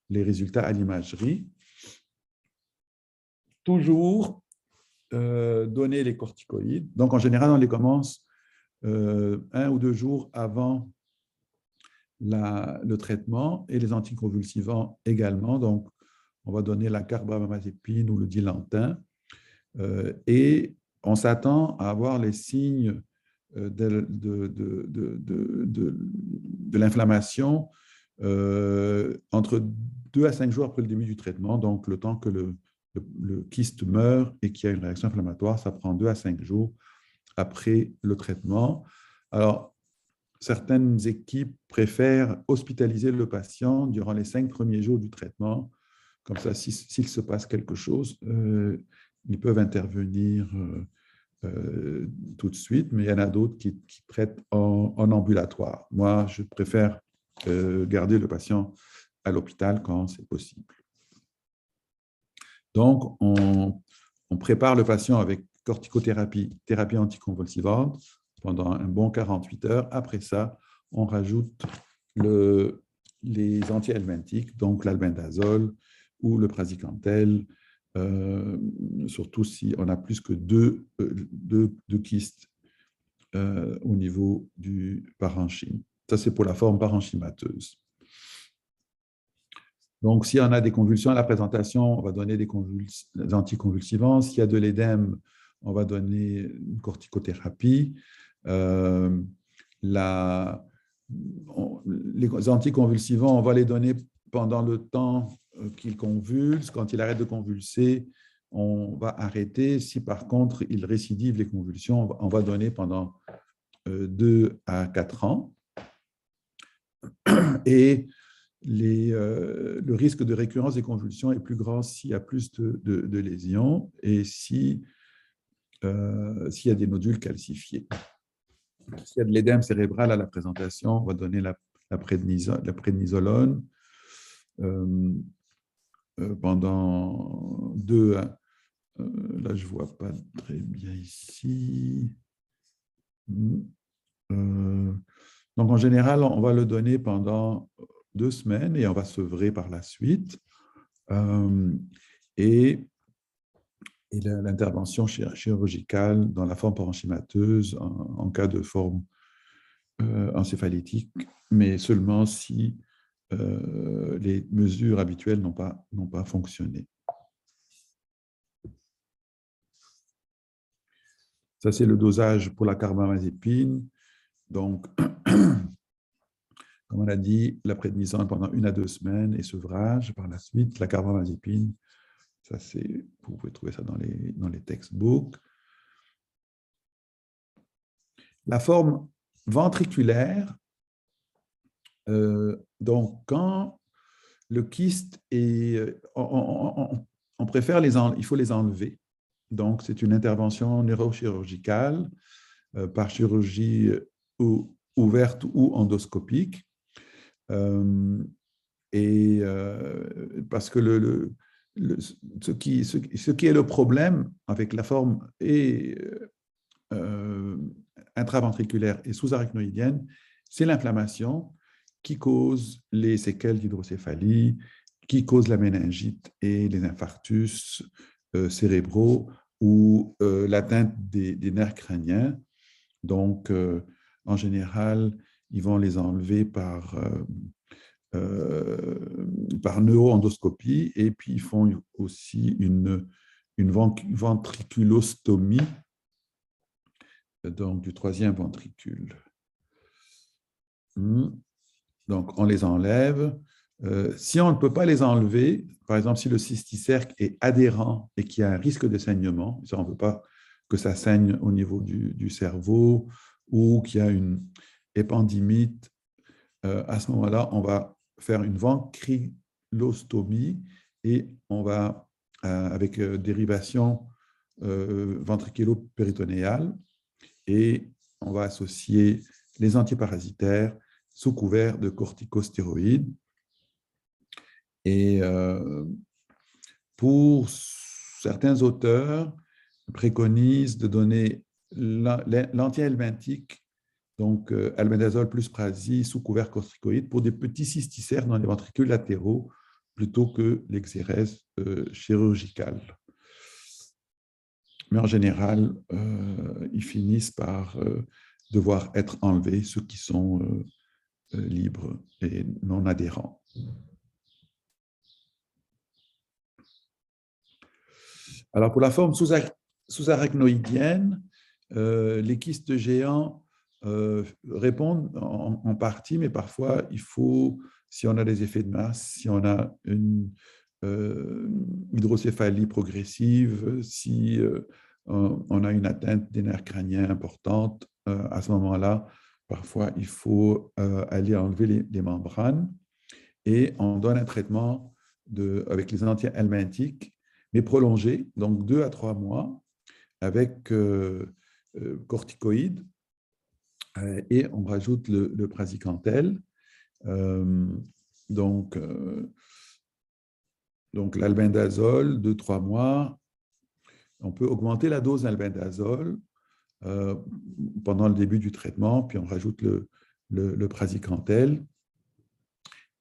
les résultats à l'imagerie. Toujours donner les corticoïdes. Donc, en général, on les commence 1 ou 2 jours avant le traitement et les anticonvulsivants également. Donc, on va donner la carbamazépine ou le dilantin et on s'attend à avoir les signes de l'inflammation entre 2 à 5 jours après le début du traitement. Donc, le temps que le kyste meurt et qu'il y a une réaction inflammatoire, ça prend 2 à 5 jours après le traitement. Alors, certaines équipes préfèrent hospitaliser le patient durant les 5 premiers jours du traitement. Comme ça, s'il se passe quelque chose, ils peuvent intervenir tout de suite, mais il y en a d'autres qui traitent en ambulatoire. Moi, je préfère garder le patient à l'hôpital quand c'est possible. Donc, on prépare le patient avec corticothérapie, thérapie anticonvulsivante pendant un bon 48 heures. Après ça, on rajoute les antihelminthiques, donc l'albendazole ou le praziquantel, surtout si on a plus que deux kystes au niveau du parenchyme. Ça, c'est pour la forme parenchymateuse. Donc, s'il y en a des convulsions à la présentation, on va donner des anticonvulsivants. S'il y a de l'édème, on va donner une corticothérapie. Les anticonvulsivants, on va les donner pendant le temps qu'il convulse. Quand il arrête de convulser, on va arrêter. Si par contre il récidive les convulsions, on va donner pendant 2 à 4 ans. Et le risque de récurrence des convulsions est plus grand s'il y a plus de lésions et s'il y a des nodules calcifiés. S'il y a de l'édème cérébral à la présentation, on va donner la prédnisolone pendant 2 à... là, je ne vois pas très bien ici. Donc, en général, on va le donner pendant 2 semaines et on va sevrer par la suite. Et l'intervention chirurgicale dans la forme parenchymateuse en cas de forme encéphalytique, mais seulement si les mesures habituelles n'ont pas fonctionné. Ça, c'est le dosage pour la carbamazépine. Donc, comme on a dit, la prédnisone pendant 1 à 2 semaines et sevrage par la suite. La carbamazépine, ça c'est, vous pouvez trouver ça dans les textbooks. La forme ventriculaire, donc quand le kyste est... on préfère il faut les enlever. Donc, c'est une intervention neurochirurgicale par chirurgie ouverte ou endoscopique. Parce que ce qui est le problème avec la forme intraventriculaire et sous-arachnoïdienne, c'est l'inflammation qui cause les séquelles d'hydrocéphalie, qui cause la méningite et les infarctus cérébraux ou l'atteinte des nerfs crâniens. Donc, en général, ils vont les enlever par neuroendoscopie et puis ils font aussi une ventriculostomie, donc du 3e ventricule. Donc, on les enlève. Si on ne peut pas les enlever, par exemple, si le cysticerque est adhérent et qu'il y a un risque de saignement, on ne veut pas que ça saigne au niveau du cerveau ou qu'il y a une épendymite, à ce moment-là, on va faire une ventriculostomie et on va, avec dérivation ventriculo-péritonéale, et on va associer les antiparasitaires sous couvert de corticostéroïdes. Et pour certains auteurs, préconisent de donner l'antihelminthique, donc albendazole plus prasie sous couvert corticoïde pour des petits cysticères dans les ventricules latéraux plutôt que l'exérèse chirurgicale. Mais en général, ils finissent par devoir être enlevés, ceux qui sont libres et non adhérents. Alors, pour la forme sous-arachnoïdienne, les kystes géants répondent en partie, mais parfois, il faut, si on a des effets de masse, si on a une hydrocéphalie progressive, si on a une atteinte des nerfs crâniens importante, à ce moment-là, parfois, il faut aller enlever les membranes et on donne un traitement avec les antihelminthiques, mais prolongé, donc 2 à 3 mois, avec corticoïdes, et on rajoute le praziquantel. Donc l'albendazole, 2-3 mois. On peut augmenter la dose d'albendazole pendant le début du traitement, puis on rajoute le praziquantel.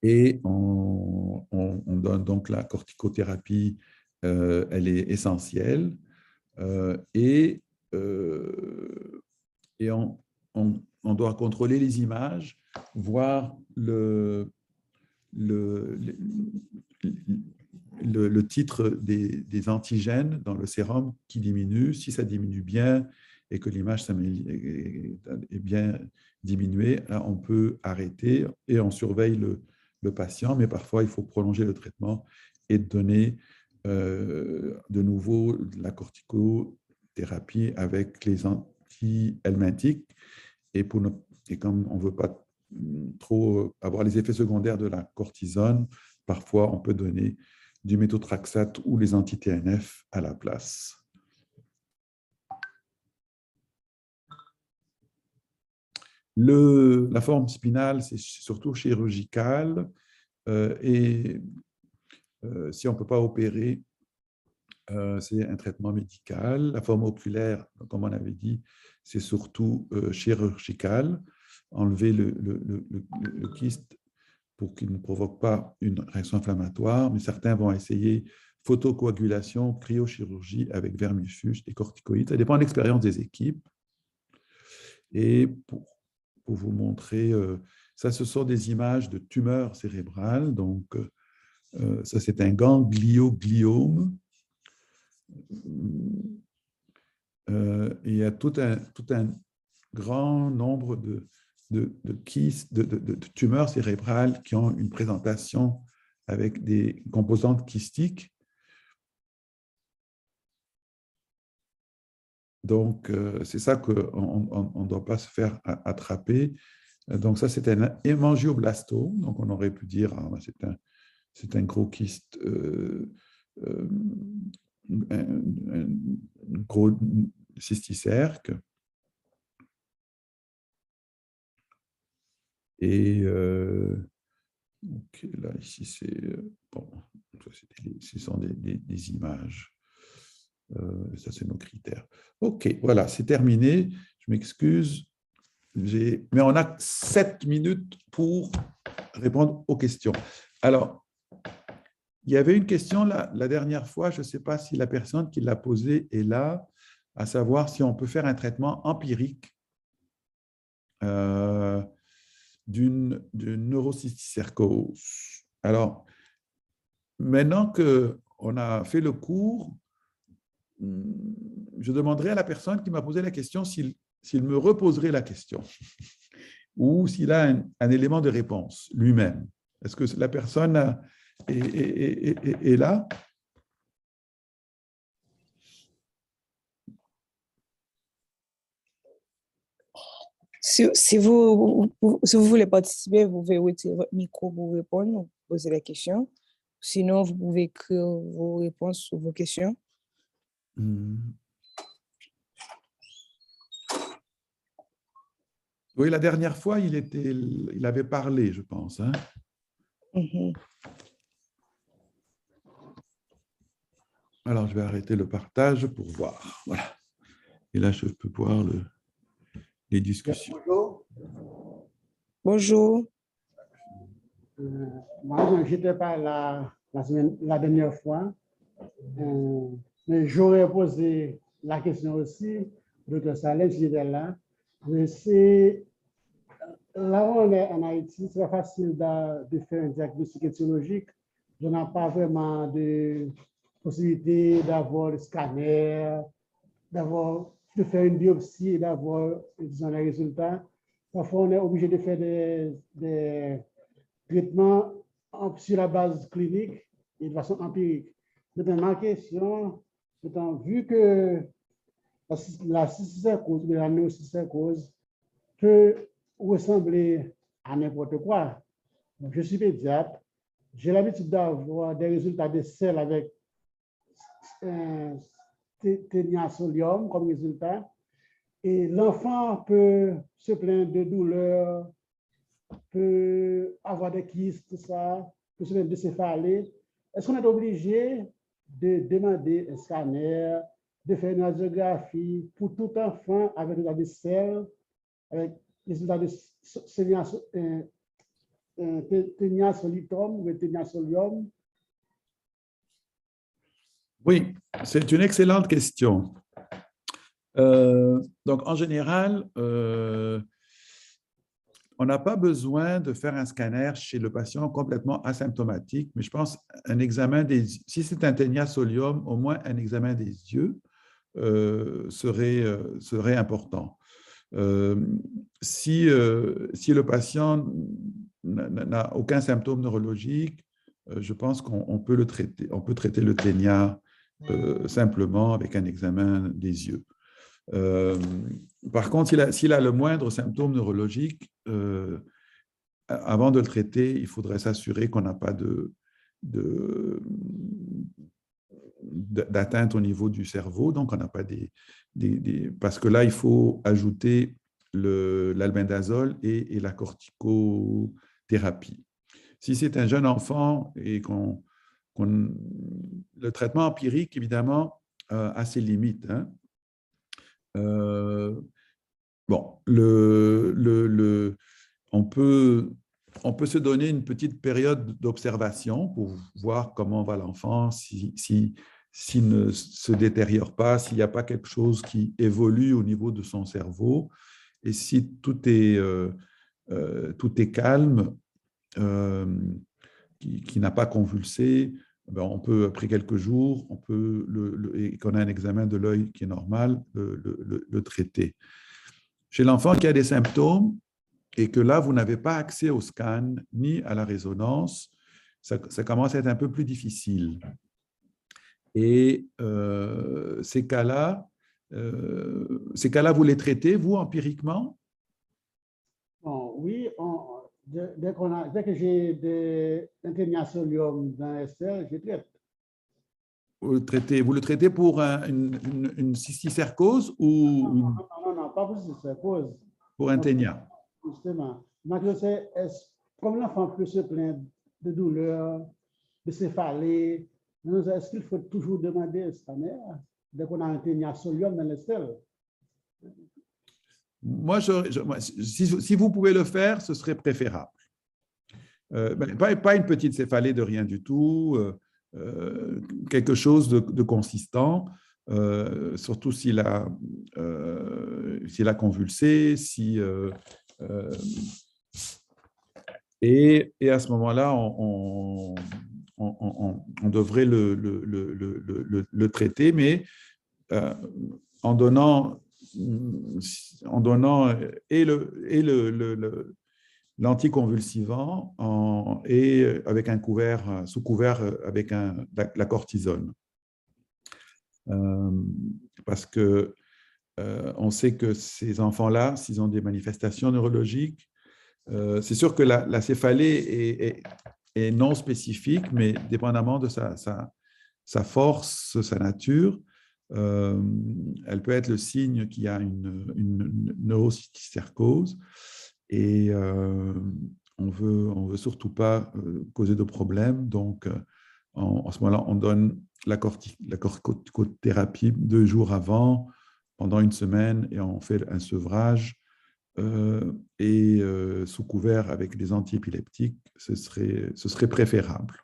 Et on donne donc la corticothérapie, elle est essentielle. Et on doit contrôler les images, voir le titre des antigènes dans le sérum qui diminue. Si ça diminue bien et que l'image est bien diminuée, là, on peut arrêter et on surveille le patient, mais parfois il faut prolonger le traitement et donner de nouveau de la corticothérapie avec les anti-helminthiques. Et comme on ne veut pas trop avoir les effets secondaires de la cortisone, parfois on peut donner du méthotrexate ou les anti-TNF à la place. La forme spinale, c'est surtout chirurgical et si on ne peut pas opérer, c'est un traitement médical. La forme oculaire, comme on avait dit, c'est surtout chirurgical. Enlever le kyste pour qu'il ne provoque pas une réaction inflammatoire, mais certains vont essayer photocoagulation, cryochirurgie avec vermifuge et corticoïdes. Ça dépend de l'expérience des équipes. Et pour vous montrer, ça, ce sont des images de tumeurs cérébrales. Donc, ça, c'est un gangliogliome. Il y a tout un grand nombre de tumeurs cérébrales qui ont une présentation avec des composantes kystiques. Donc, c'est ça qu'on ne doit pas se faire attraper. Donc, ça, c'est un hémangioblastome. Donc, on aurait pu dire, ah, c'est un gros kyste, un gros cysticerque. Et okay, là, ici, c'est bon, ce sont des images. Ça, c'est nos critères. OK, voilà, c'est terminé. Je m'excuse. Mais on a 7 minutes pour répondre aux questions. Alors, il y avait une question la dernière fois, je ne sais pas si la personne qui l'a posée est là, à savoir si on peut faire un traitement empirique d'une neurocysticercose. Alors, maintenant qu'on a fait le cours, je demanderai à la personne qui m'a posé la question s'il me reposerait la question ou s'il a un élément de réponse lui-même. Est-ce que la personne est là? Si vous voulez participer, vous pouvez retirer votre micro pour répondre ou poser la question. Sinon, vous pouvez écrire vos réponses sur vos questions. Oui, la dernière fois, il avait parlé, je pense. Hein? Alors, je vais arrêter le partage pour voir. Voilà. Et là, je peux voir les discussions. Bonjour. Bonjour. Moi, je n'étais pas là la dernière fois, mais j'aurais posé la question aussi, Dr. Salem, si j'étais là. Mais c'est là où on est en Haïti, c'est facile de faire un diagnostic étiologique. Je n'ai pas vraiment de possibilité d'avoir le scanner, de faire une biopsie et d'avoir, disons, les résultats. Parfois, on est obligé de faire des traitements sur la base clinique et de façon empirique. Maintenant, ma question, vu que la cysticercose, la neurocysticercose peut ressembler à n'importe quoi. Donc, je suis pédiatre, j'ai l'habitude d'avoir des résultats de selles avec téniasolium comme résultat. Et l'enfant peut se plaindre de douleurs, peut avoir des kystes, tout ça, peut se plaindre de céphalée. Est-ce qu'on est obligé de demander un scanner, de faire une radiographie pour tout enfant avec des résultats de selles, avec des résultats de téniasolitum ou téniasolium? Oui, c'est une excellente question. Donc, en général, on n'a pas besoin de faire un scanner chez le patient complètement asymptomatique, mais je pense un examen si c'est un téniasolium, au moins un examen des yeux serait important. Si le patient n'a aucun symptôme neurologique, je pense qu'on peut le traiter. On peut traiter le ténia simplement avec un examen des yeux. Par contre, s'il a le moindre symptôme neurologique, avant de le traiter, il faudrait s'assurer qu'on n'a pas d'atteinte au niveau du cerveau, donc on n'a pas parce que là, il faut ajouter l'albendazole et la corticothérapie. Si c'est un jeune enfant et le traitement empirique, évidemment, a ses limites. Hein. Bon, on peut se donner une petite période d'observation pour voir comment va l'enfant, s'il ne se détériore pas, s'il n'y a pas quelque chose qui évolue au niveau de son cerveau. Et si tout est calme, qui n'a pas convulsé, ben on peut, après quelques jours, et qu'on a un examen de l'œil qui est normal, le traiter. Chez l'enfant qui a des symptômes, et que là, vous n'avez pas accès au scan ni à la résonance, ça commence à être un peu plus difficile. Et ces cas-là, vous les traitez, vous, empiriquement? Bon, oui, dès que j'ai des interniasolium dans l'esther, je traite. Vous le traitez pour une cysticercose ou Non, pas pour cysticercose. Pour un ténia? Justement. Comme l'enfant peut se plaindre de douleur, de céphalée, est-ce qu'il faut toujours demander un scanner dès qu'on a un ténia solium dans l'estelle? Moi, si vous pouvez le faire, ce serait préférable. Pas une petite céphalée de rien du tout, quelque chose de consistant, surtout s'il a convulsé, et à ce moment-là, on devrait le traiter, mais en donnant l'anticonvulsivant et avec sous couvert avec la cortisone. Parce que on sait que ces enfants-là, s'ils ont des manifestations neurologiques, c'est sûr que la céphalée est non spécifique, mais dépendamment de sa force, sa nature, elle peut être le signe qu'il y a une neurocysticercose. Et on veut surtout pas causer de problème. Donc, en ce moment-là, on donne la corticothérapie 2 jours avant, pendant une semaine, et on fait un sevrage. Sous couvert avec des antiépileptiques, ce serait préférable.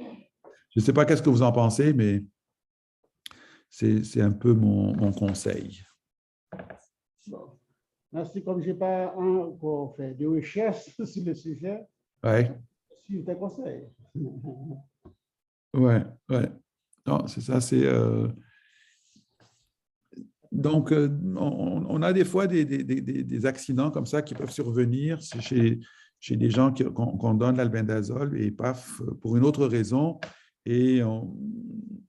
Je ne sais pas qu'est-ce que vous en pensez, mais c'est un peu mon conseil. Bon. Merci, comme je n'ai pas encore fait de recherche sur le sujet, ouais. Je suis tes conseils. Ouais. Non, c'est ça, Donc, on a des fois des accidents comme ça qui peuvent survenir chez des gens qu'on donne l'albendazole et paf, pour une autre raison, et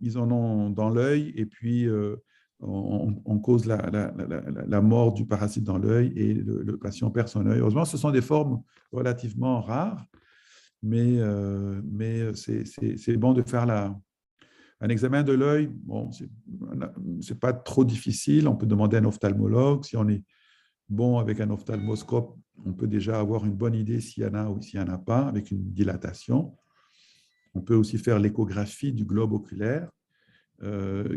ils en ont dans l'œil, et puis on cause la mort du parasite dans l'œil et le patient perd son œil. Heureusement, ce sont des formes relativement rares, mais c'est bon de faire un examen de l'œil. Bon, c'est pas trop difficile, on peut demander à un ophtalmologue. Si on est bon avec un ophtalmoscope, on peut déjà avoir une bonne idée s'il y en a ou s'il n'y en a pas, avec une dilatation. On peut aussi faire l'échographie du globe oculaire,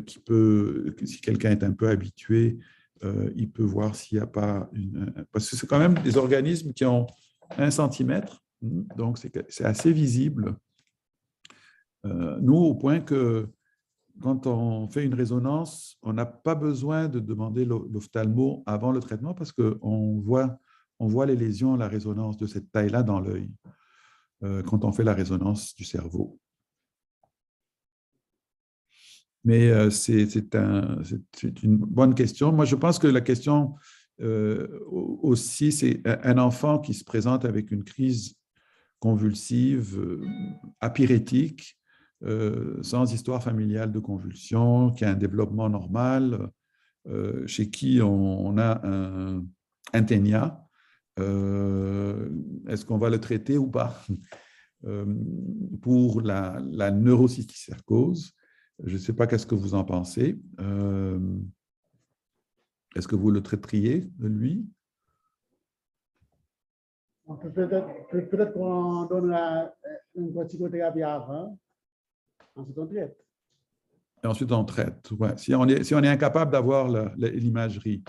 si quelqu'un est un peu habitué, il peut voir s'il n'y a pas parce que c'est quand même des organismes qui ont 1 centimètre, donc c'est assez visible. Nous, au point que quand on fait une résonance, on n'a pas besoin de demander l'ophtalmo avant le traitement parce qu'on voit les lésions à la résonance de cette taille-là dans l'œil quand on fait la résonance du cerveau. Mais c'est une bonne question. Moi, je pense que la question aussi, c'est un enfant qui se présente avec une crise convulsive, apyrétique, sans histoire familiale de convulsion, qui a un développement normal, chez qui on a un ténia. Est-ce qu'on va le traiter ou pas? Pour la neurocysticercose, je ne sais pas qu'est-ce que vous en pensez. Est-ce que vous le traiteriez, lui? Peut-être qu'on donne une corticothérapie avant, ensuite on traite. Et ensuite, on traite. Ouais. Si on est incapable d'avoir l'imagerie.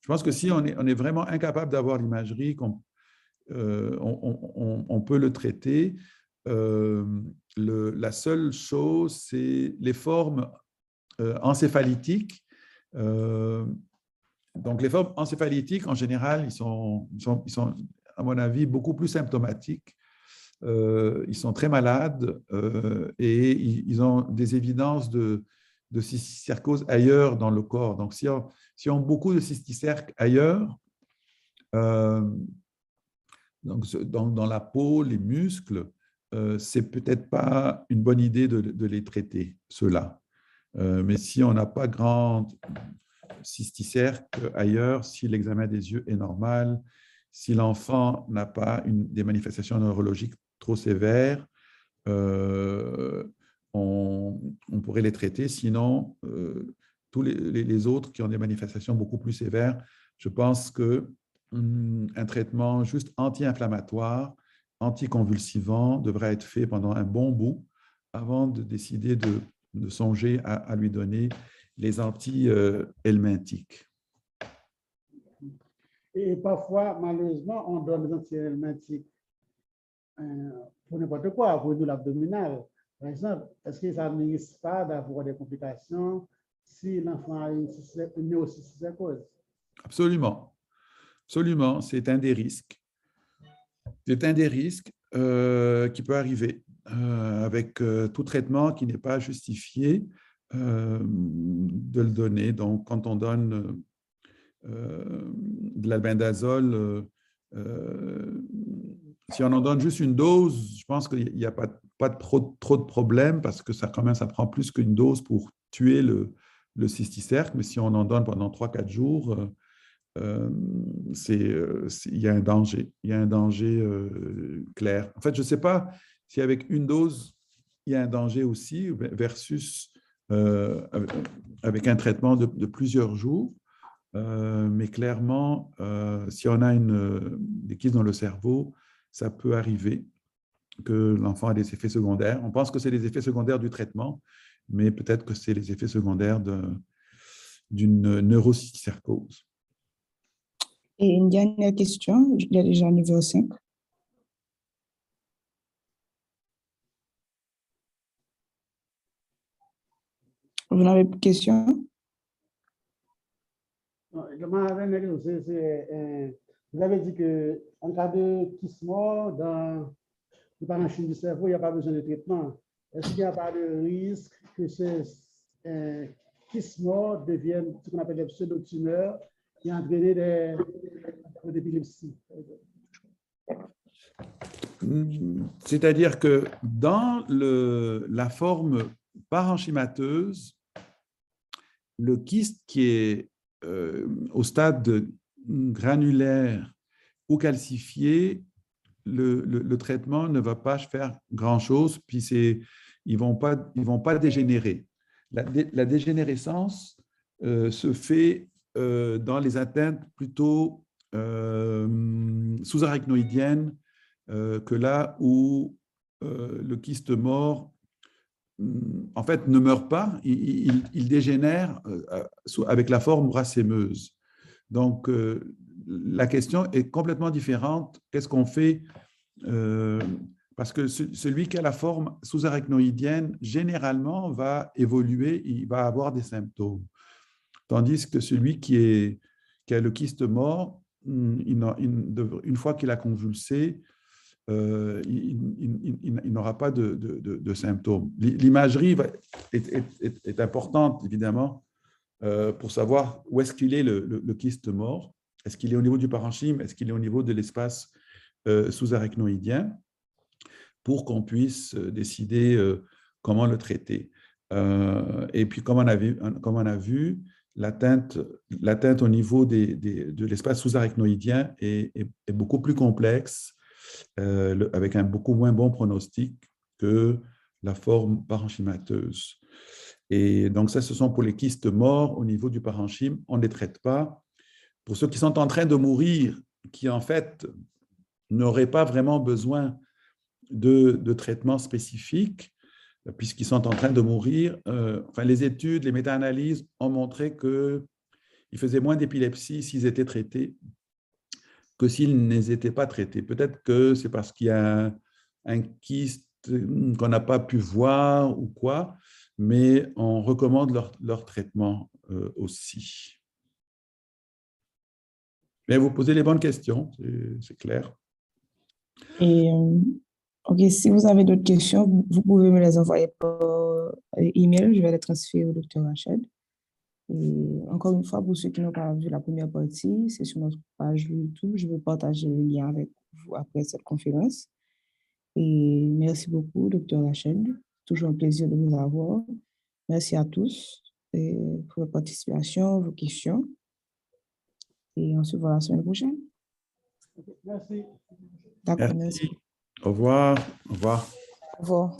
Je pense que si on est vraiment incapable d'avoir l'imagerie, on peut le traiter. La seule chose, c'est les formes encéphalytiques. Donc, les formes encéphalytiques, en général, ils sont, à mon avis, beaucoup plus symptomatiques. Ils sont très malades et ils ont des évidences de cysticercose ailleurs dans le corps. Donc, si on a beaucoup de cysticerques ailleurs, donc dans la peau, les muscles, c'est peut-être pas une bonne idée de les traiter, ceux-là. Mais si on n'a pas grand cysticerque ailleurs, si l'examen des yeux est normal, si l'enfant n'a pas des manifestations neurologiques trop sévères, on pourrait les traiter. Sinon, tous les autres qui ont des manifestations beaucoup plus sévères, je pense qu'un traitement juste anti-inflammatoire, anticonvulsivant devrait être fait pendant un bon bout avant de décider de songer à lui donner les anti-helminthiques. Et parfois, malheureusement, on donne les anti-helminthiques pour n'importe quoi, pour une douleur abdominale. Par exemple, est-ce que ça ne risque pas d'avoir des complications si l'enfant a une neurocysticercose? Absolument. Absolument, c'est un des risques. C'est un des risques qui peut arriver avec tout traitement qui n'est pas justifié de le donner. Donc, quand on donne de l'albendazole, si on en donne juste une dose, je pense qu'il n'y a pas trop de problème parce que ça prend plus qu'une dose pour tuer le cysticerque. Mais si on en donne pendant 3-4 jours, il y a un danger. Il y a un danger clair. En fait, je ne sais pas si avec une dose, il y a un danger aussi versus avec un traitement de plusieurs jours. Mais clairement, si on a des kystes dans le cerveau, ça peut arriver que l'enfant a des effets secondaires. On pense que c'est les effets secondaires du traitement, mais peut-être que c'est les effets secondaires d'une neurocysticercose. Et une dernière question, il y a déjà niveau 5. Vous n'avez plus de questions? Vous avez dit qu'en cas de kyste mort dans le parenchyme du cerveau, il n'y a pas besoin de traitement. Est-ce qu'il n'y a pas de risque que ce kyste mort devienne ce qu'on appelle des pseudotumeurs qui entraînent des épilepsies? C'est-à-dire que dans la forme parenchymateuse, le kyste qui est au stade granulaire ou calcifié, le traitement ne va pas faire grand-chose, puis ils vont pas dégénérer. La dégénérescence se fait dans les atteintes plutôt sous-arachnoïdiennes que là où le kyste mort en fait, ne meurt pas, il dégénère avec la forme racémeuse. Donc, la question est complètement différente. Qu'est-ce qu'on fait parce que celui qui a la forme sous-arachnoïdienne, généralement, va évoluer, il va avoir des symptômes. Tandis que celui qui a le kyste mort, une fois qu'il a convulsé, il n'aura pas de symptômes. L'imagerie est importante, évidemment, pour savoir où est-ce qu'il est le kyste mort. Est-ce qu'il est au niveau du parenchyme? Est-ce qu'il est au niveau de l'espace sous-arachnoïdien? pour qu'on puisse décider comment le traiter. Et puis, comme on a vu, l'atteinte au niveau de l'espace sous-arachnoïdien est beaucoup plus complexe, avec un beaucoup moins bon pronostic que la forme parenchymateuse. Et donc, ça, ce sont pour les kystes morts au niveau du parenchyme. On ne les traite pas. Pour ceux qui sont en train de mourir, qui en fait n'auraient pas vraiment besoin de traitement spécifique, puisqu'ils sont en train de mourir, les études, les méta-analyses ont montré qu'ils faisaient moins d'épilepsie s'ils étaient traités que s'ils n'étaient pas traités. Peut-être que c'est parce qu'il y a un kyste qu'on n'a pas pu voir ou quoi, mais on recommande leur traitement aussi. Mais vous posez les bonnes questions, c'est clair. Et OK, si vous avez d'autres questions, vous pouvez me les envoyer par email. Je vais les transférer au Dr. Rachel. Et encore une fois, pour ceux qui n'ont pas vu la première partie, c'est sur notre page YouTube. Je vais partager le lien avec vous après cette conférence. Et merci beaucoup, Dr. Rachel. Toujours un plaisir de vous avoir. Merci à tous pour votre participation, vos questions. Et on se voit la semaine prochaine. Merci. D'accord, merci. Au revoir. Au revoir. Au revoir.